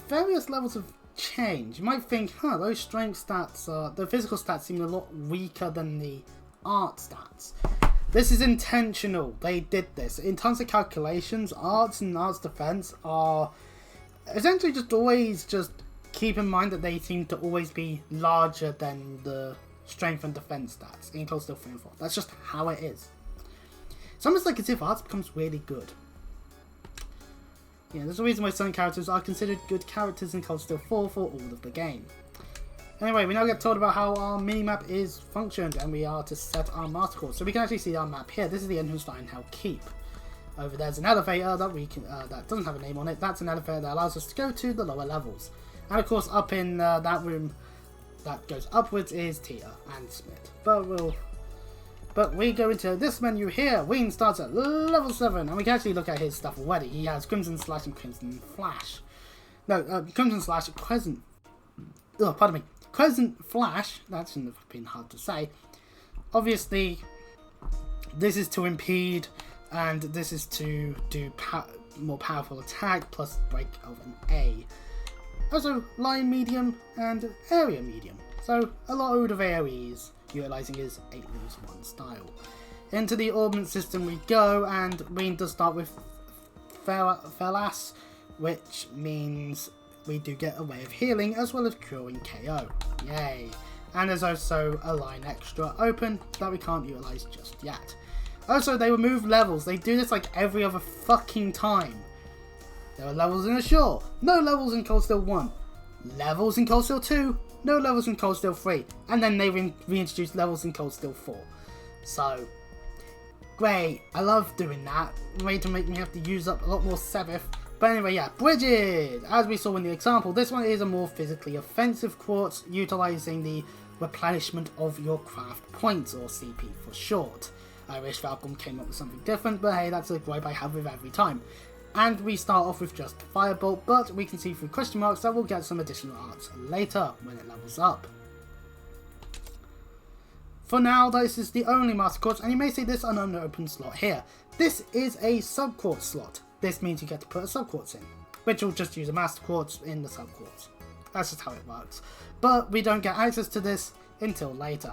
various levels of change. You might think, those strength stats, the physical stats seem a lot weaker than the art stats. This is intentional. They did this. In terms of calculations, arts and arts defense are essentially just keep in mind that they seem to always be larger than the strength and defense stats in Cold Steel 3 and 4. That's just how it is. It's almost like as if arts becomes really good. Yeah, there's a reason why certain characters are considered good characters in Cold Steel 4 for all of the game. Anyway, we now get told about how our minimap is functioned, and we are to set our master course. So we can actually see our map here. This is the entrance to Einhell Keep. Over there's an elevator that we can that doesn't have a name on it. That's an elevator that allows us to go to the lower levels. And of course, up in that room that goes upwards is Tia and Smith. But we go into this menu here. Wayne starts at level 7, and we can actually look at his stuff already. He has Crimson Slash and Crimson Flash. No, Crimson Slash, Crescent. Oh, pardon me. Crescent Flash. That shouldn't have been hard to say. Obviously, this is to impede, and this is to do more powerful attack plus break of an A. Also, line medium and area medium. So a lot of AoEs, utilizing his 8 moves 1 style. Into the ordnance system we go, and we does start with Felas, which means we do get a way of healing as well as curing KO. Yay! And there's also a line extra open that we can't utilize just yet. Also, they remove levels. They do this like every other fucking time. There are levels in Ashore, no levels in Cold Steel 1. Levels in Cold Steel 2, no levels in Cold Steel 3. And then they reintroduce levels in Cold Steel 4. So, great. I love doing that. Way to make me have to use up a lot more Sebith. But anyway, yeah, Brigid! As we saw in the example, this one is a more physically offensive quartz, utilizing the replenishment of your craft points, or CP for short. I wish Falcon came up with something different, but hey, that's a gripe I have with every time. And we start off with just Firebolt, but we can see through question marks that we'll get some additional arts later when it levels up. For now, this is the only Master Quartz, and you may see this unopened slot here. This is a Sub-Quartz slot. This means you get to put a Sub-Quartz in, which will just use a Master Quartz in the Sub-Quartz. That's just how it works. But we don't get access to this until later.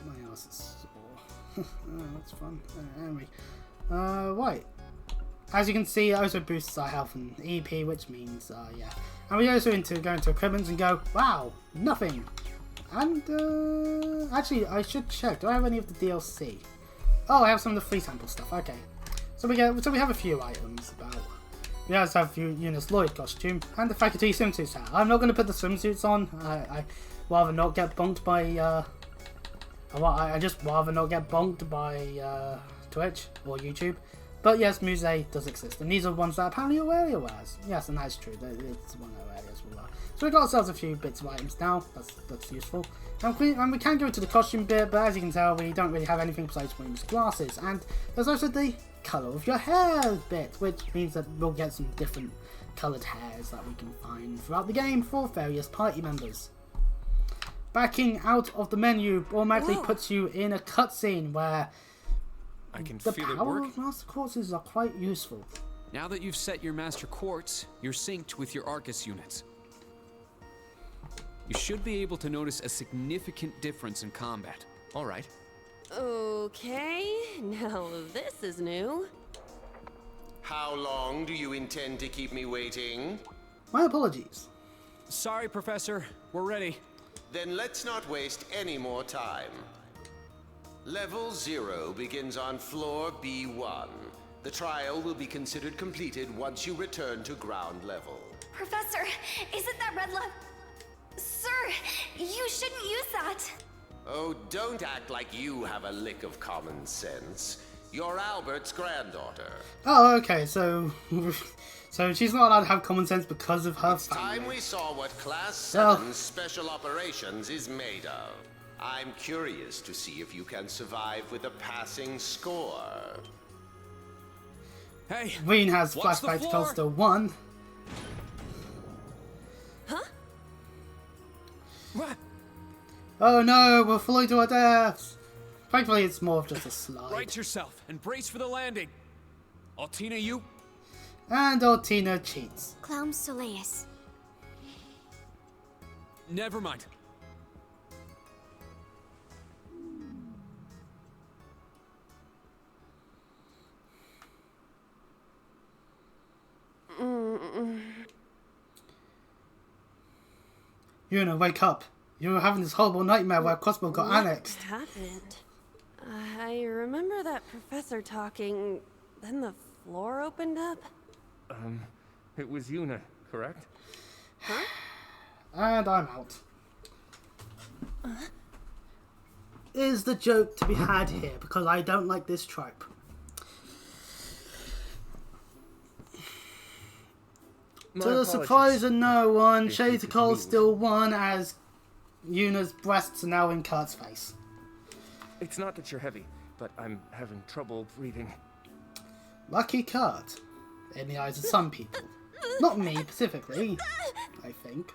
My ass is sore. That's fun. Anyway, right. As you can see, it also boosts our health and EP, which means, yeah. And we also go into equipment and go, wow, nothing. And, actually, I should check. Do I have any of the DLC? Oh, I have some of the free sample stuff. Okay. So we have a few items about. We also have Eunice Lloyd costume and the faculty swimsuit set. I'm not going to put the swimsuits on. I rather not get bonked by. I just rather not get bonked by Twitch or YouTube. But yes, Muse does exist, and these are ones that apparently Aurelia wears. Yes, and that's true. It's one Aurelia's will wear. So we've got ourselves a few bits of items now. That's useful. And we can go into the costume bit, but as you can tell, we don't really have anything besides Wayne's glasses. And there's also the colour of your hair bit, which means that we'll get some different coloured hairs that we can find throughout the game for various party members. Backing out of the menu automatically puts you in a cutscene where I can the feel it power work. of Master Quartzes are quite useful. Now that you've set your Master Quartz, you're synced with your Arcus units. You should be able to notice a significant difference in combat. All right. Okay, now this is new. How long do you intend to keep me waiting? My apologies. Sorry, Professor. We're ready. Then let's not waste any more time. Level 0 begins on floor B1. The trial will be considered completed once you return to ground level. Professor, isn't that red love? Sir, you shouldn't use that. Oh, don't act like you have a lick of common sense. You're Albert's granddaughter. Oh, okay, so she's not allowed to have common sense because of her It's family. time we saw what Class Well. 7 Special Operations is made of. I'm curious to see if you can survive with a passing score. Hey, Ween has watch the flashback to floor. Costa 1. Huh? What? Oh no, we're falling to our deaths. Thankfully, it's more of just a slide. Right yourself and brace for the landing. Altina, you? And Altina cheats. Clown Soleus. Never mind. Yuna, wake up. You were having this horrible nightmare where Crossbow got annexed. What happened? I remember that professor talking, then the floor opened up. It was Yuna, correct? Huh? And I'm out. Is the joke to be had here? Because I don't like this trope. To the surprise of no one, Shades of Cold still won as Yuna's breasts are now in Kurt's face. It's not that you're heavy, but I'm having trouble breathing. Lucky Kurt, in the eyes of some people. Not me specifically, I think.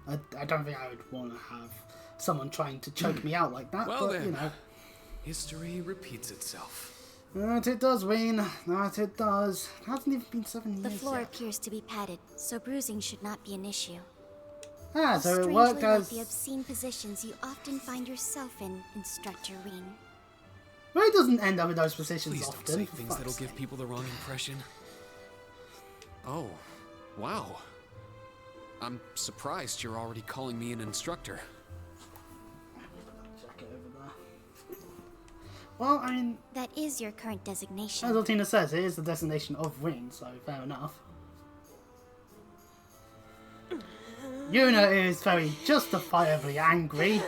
I don't think I would want to have someone trying to choke me out like that, Well but then, you know. history repeats itself. That it does, Ween. That it does. It hasn't even been 7 years The floor yet. appears to be padded, so bruising should not be an issue. Ah, so it Strangely worked like as... the obscene positions you often find yourself in, Instructor Reen. Well, it doesn't end up in those positions Please don't often. say for things fuck's that'll sake. give people the wrong impression. Oh, wow. I'm surprised you're already calling me an instructor. Check it over there. Well, I mean, That is your current designation. as Altina says, it is the destination of Ween, so fair enough. Yuna is very justifiably angry.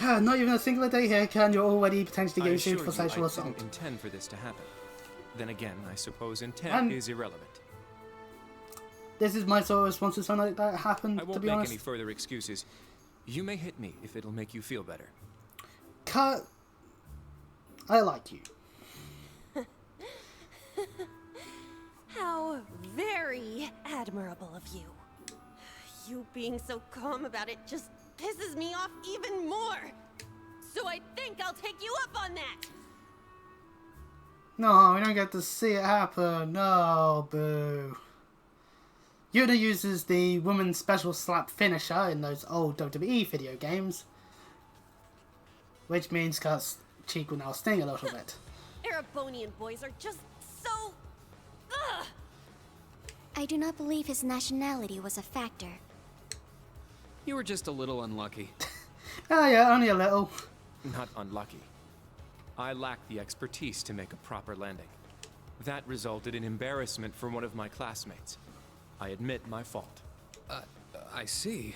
Not even a single day here, and you're already potentially I getting assure sued for you, sexual I assault. didn't intend for this to happen. Then again, I suppose intent And- is irrelevant. This is my sort of response to something like that happened, I to won't be make honest. any further excuses. You may hit me if it'll make you feel better. Kurt, I like you. How very admirable of you. You being so calm about it just pisses me off even more. So I think I'll take you up on that. No, we don't get to see it happen. No, boo. Yuna uses the woman's special slap finisher in those old WWE video games. Which means Kurt's cheek will now sting a little bit. Erebonian boys are just so... Ugh! I do not believe his nationality was a factor. You were just a little unlucky. Oh yeah, only a little. Not unlucky. I lacked the expertise to make a proper landing. That resulted in embarrassment from one of my classmates. I admit my fault. I see.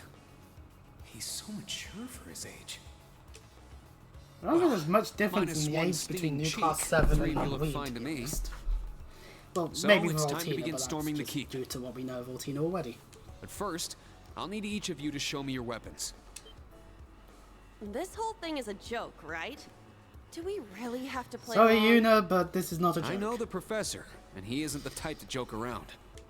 He's so mature for his age. I don't think there's much difference Minus in the one age between New stinging Class cheek. 7 Three and of you look Ween, fine to to be me. honest. Well, So, maybe it's for time to Altina, begin but storming the that's keep. due to what we know of Altina already. But first, I'll need each of you to show me your weapons. This whole thing is a joke, right? Do we really have to play Sorry, along? Yuna, but this is not a joke. I know the professor, and he isn't the type to joke around.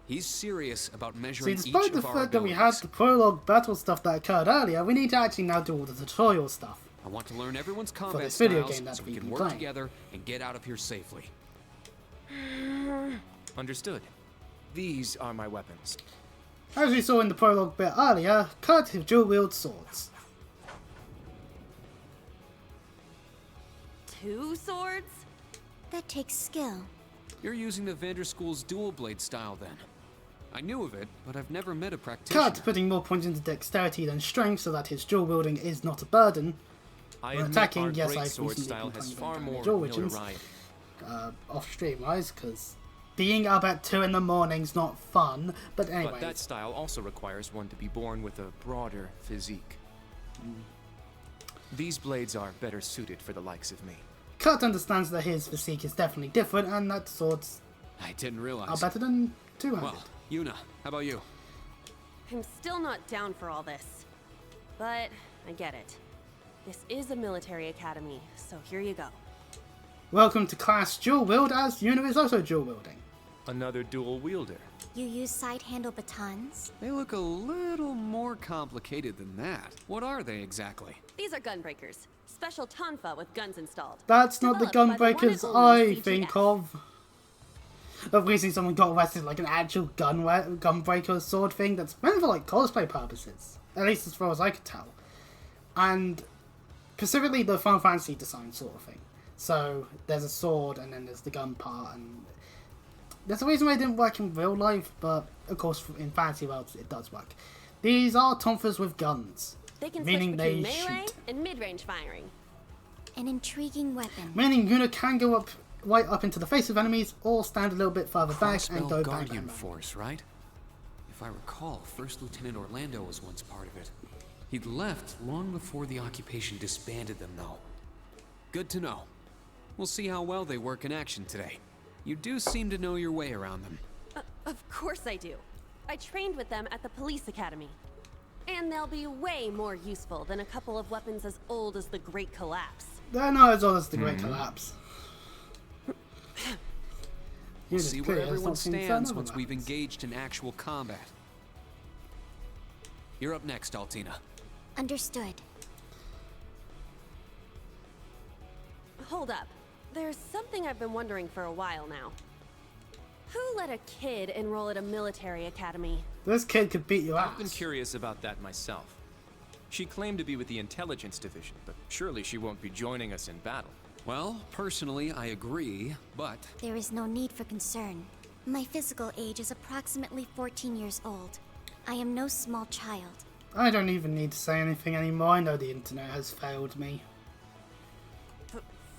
He's serious about See, measuring despite each the of our fact that we abilities. had the prologue battle stuff that occurred earlier, we need to actually now do all the tutorial stuff. I want to learn everyone's combat this video styles game that so we we've can been work playing. together and get out of here safely. Understood. These are my weapons. As we saw in the prologue bit earlier, Kurt has dual-wield swords. 2 swords? That takes skill. You're using the Vanderschool's dual blade style then. I knew of it, but I've never met a practitioner. Kurt putting more points into dexterity than strength so that his dual-wielding is not a burden. I When admit attacking, our yes, great I've sword recently style been has playing far with more damage origins. notoriety. Off-stream wise, because being up at 2 in the morning's not fun, but anyway. But that style also requires one to be born with a broader physique. These blades are better suited for the likes of me. Kurt understands that his physique is definitely different and that swords I didn't realize. are better than two-handed. Well, Yuna, how about you? I'm still not down for all this. But I get it. This is a military academy, so here you go. Welcome to class dual wield, as Yuna is also dual wielding. Another dual wielder. You use side handle batons? They look a little more complicated than that. What are they exactly? These are gunbreakers. Special tonfa with guns installed. That's not the Developed by the one gunbreakers and only I think CGF. of. Of recently someone got arrested like an actual gunbreaker sword thing that's meant for like cosplay purposes. At least as far as I could tell. And specifically the Final Fantasy design sort of thing. So there's a sword and then there's the gun part, and there's a reason why it didn't work in real life, but of course in fantasy worlds it does work. These are tonfas with guns. They can meaning switch they between melee shoot. and mid-range firing. An intriguing weapon. Meaning Yuna can go up right up into the face of enemies or stand a little bit further back and Crossbell go bang, Guardian bang, bang. Force, right? If I recall, First Lieutenant Orlando was once part of it. He'd left long before the occupation disbanded them, though. Good to know. We'll see how well they work in action today. You do seem to know your way around them. Of course I do. I trained with them at the police academy. And they'll be way more useful than a couple of weapons as old as the Great Collapse. They're not as old as the Great Collapse. We'll Yuna's see clear, where it's everyone not seen stands certain once other we've weapons. engaged in actual combat. You're up next, Altina. Understood. Hold up. There's something I've been wondering for a while now. Who let a kid enroll at a military academy? This kid could beat your I've been ass. curious about that myself. She claimed to be with the intelligence division, but surely she won't be joining us in battle. Well, personally, I agree, but There is no need for concern. My physical age is approximately 14 years old. I am no small child. I don't even need to say anything anymore. I know the internet has failed me.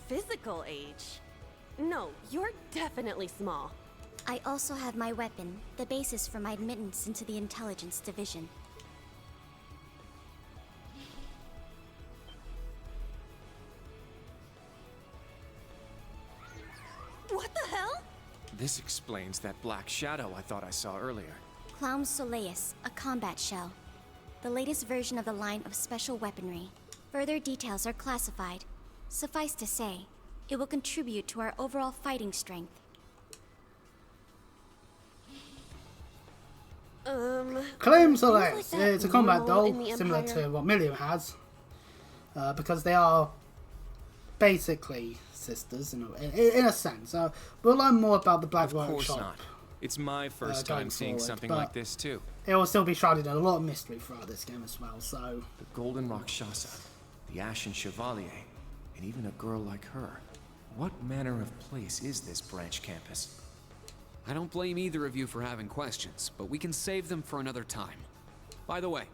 Physical age? No, you're definitely small. I also have my weapon, the basis for my admittance into the intelligence division. What the hell? This explains that black shadow I thought I saw earlier. Clown Soleus, a combat shell. The latest version of the line of special weaponry. Further details are classified. Suffice to say, it will contribute to our overall fighting strength. Claim seems Soleus. like that It's a combat normal in doll, the similar Empire. to what Milium has. Because they are basically sisters, in a sense. We'll learn more about the Black Of course Workshop. not. It's my first going time seeing forward, something but like this too. It will still be shrouded in a lot of mystery throughout this game as well, so... The Golden Rakshasa, the Ashen Chevalier, and even a girl like her. What manner of place is this branch campus? I don't blame either of you for having questions, but we can save them for another time. By the way,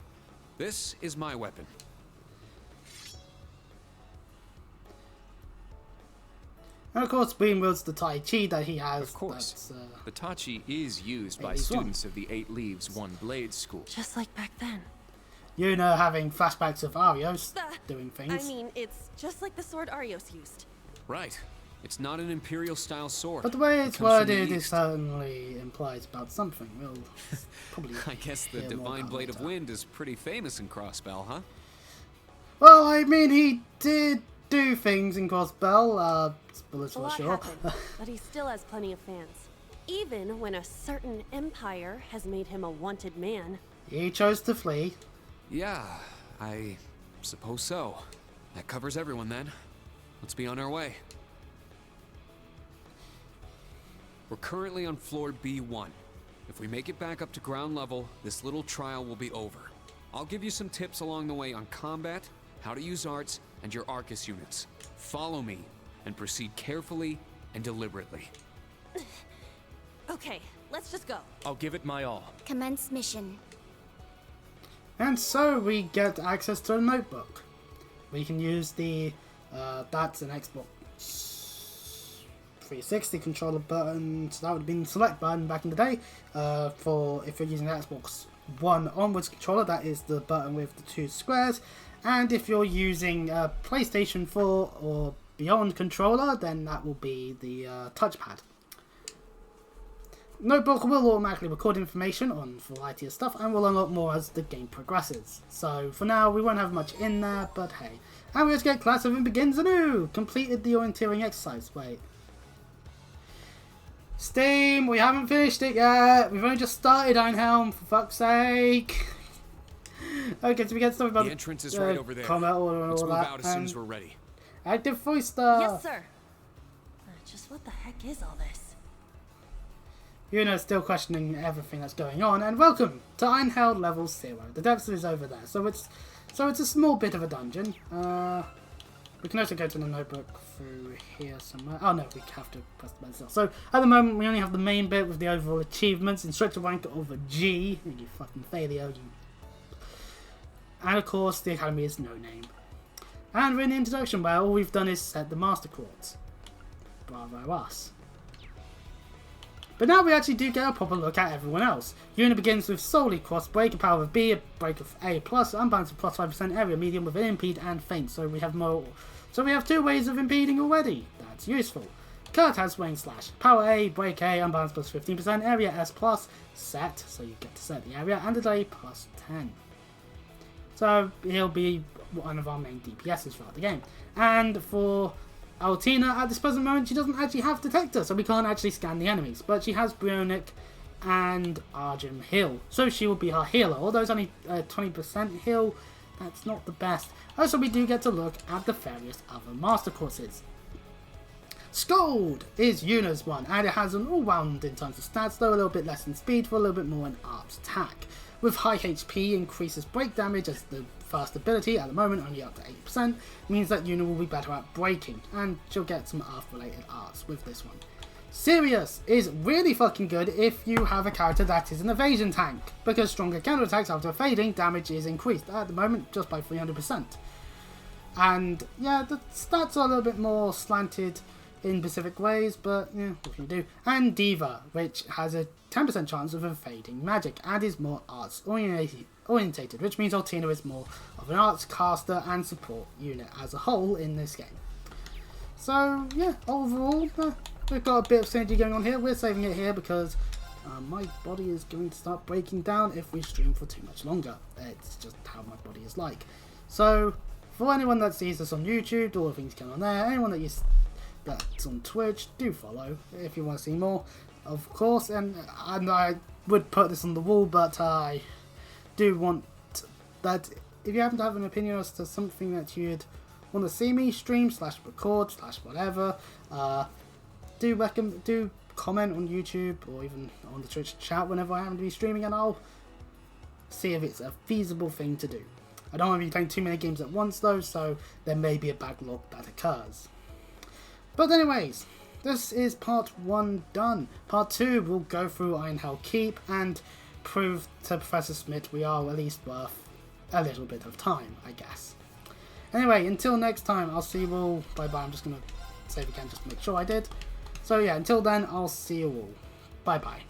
this is my weapon. And of course, Bean wields the Tai Chi that he has. Of course. That's, The Tachi is used by 8 Leaves One. students of the 8 Leaves One Blade School. Just like back then. Yuna having flashbacks of Arios doing things. I mean, it's just like the sword Arios used. Right. It's not an Imperial-style sword. But the way It it's comes from the worded, it East. certainly implies about something. We'll probably I guess the hear more Divine about Blade later. of Wind is pretty famous in Crossbell, huh? Well, I mean, he did do things in Crossbell, spoilers A for lot sure. happened, but he still has plenty of fans. Even when a certain empire has made him a wanted man. He chose to flee. Yeah, I suppose so. That covers everyone then. Let's be on our way. We're currently on floor B1. If we make it back up to ground level, this little trial will be over. I'll give you some tips along the way on combat, how to use arts, and your Arcus units. Follow me, and proceed carefully and deliberately. Okay, let's just go. I'll give it my all. Commence mission. And so we get access to a notebook. We can use the, that's an Xbox 360 controller button, so that would have been the select button back in the day. For if you're using the Xbox One onwards controller, that is the button with the 2 squares. And if you're using PlayStation 4 or beyond controller, then that will be the touchpad. Notebook will automatically record information on a variety of stuff and will unlock more as the game progresses. So for now we won't have much in there, but hey. And we just get Class 7 begins anew! Completed the orienteering exercise. Wait. Steam, we haven't finished it yet! We've only just started Einhelm, for fuck's sake! Okay, so we get stuff about the entrance is right over there. Combat order and Let's all move that. out as soon as we're ready. Active voice stuff! Yes, sir. Just what the heck is all this? Yuna's still questioning everything that's going on, and welcome to Einheld Level 0. The depths is over there, so it's a small bit of a dungeon. We can also go to the notebook through here somewhere. Oh no, we have to press the button. So at the moment we only have the main bit with the overall achievements, instructor rank over G, you fucking failure, you. And of course the academy is no name. And we're in the introduction where all we've done is set the master chords. Bravo us. But now we actually do get a proper look at everyone else. Yuna begins with solely cross break, a power of B, a break of A+, unbalanced with plus 5% area, medium with an impede and feint. So we have more. So we have 2 ways of impeding already. That's useful. Kurt has swing slash, power A, break A, unbalanced plus 15%, area S+, set, so you get to set the area, and a delay plus 10. So he'll be one of our main DPSs throughout the game. And for Altina, at this present moment, she doesn't actually have Detector, so we can't actually scan the enemies. But she has Brionic and Arjun Heal, so she will be our healer. Although it's only 20% heal, that's not the best. Also, we do get to look at the various other master courses. Scold is Yuna's one, and it has an all-round in terms of stats, though a little bit less in speed for a little bit more in arts attack. With high HP, increases break damage as the first ability, at the moment only up to 8%, means that Yuna will be better at breaking, and she'll get some earth-related arts with this one. Sirius is really fucking good if you have a character that is an evasion tank, because stronger counterattacks after fading damage is increased, at the moment just by 300%. And yeah, the stats are a little bit more slanted in specific ways, but yeah, what can you do? And Diva, which has a 10% chance of evading magic and is more arts orientated, which means Altina is more of an arts caster and support unit as a whole in this game. So yeah, overall, we've got a bit of synergy going on here. We're saving it here because my body is going to start breaking down if we stream for too much longer. It's just how my body is like. So for anyone that sees us on YouTube, all the things going on there, anyone that's on Twitch, do follow if you want to see more, of course. And I would put this on the wall, but I do want that if you happen to have an opinion as to something that you'd want to see me stream / record / whatever, do comment on YouTube or even on the Twitch chat whenever I happen to be streaming, and I'll see if it's a feasible thing to do. I don't want to be playing too many games at once though, so there may be a backlog that occurs. But anyways, this is part 1 done. Part 2 will go through Einheld Keep and prove to Professor Smith we are at least worth a little bit of time, I guess. Anyway, until next time, I'll see you all. Bye bye. I'm just going to save again just to make sure I did. So yeah, until then, I'll see you all. Bye bye.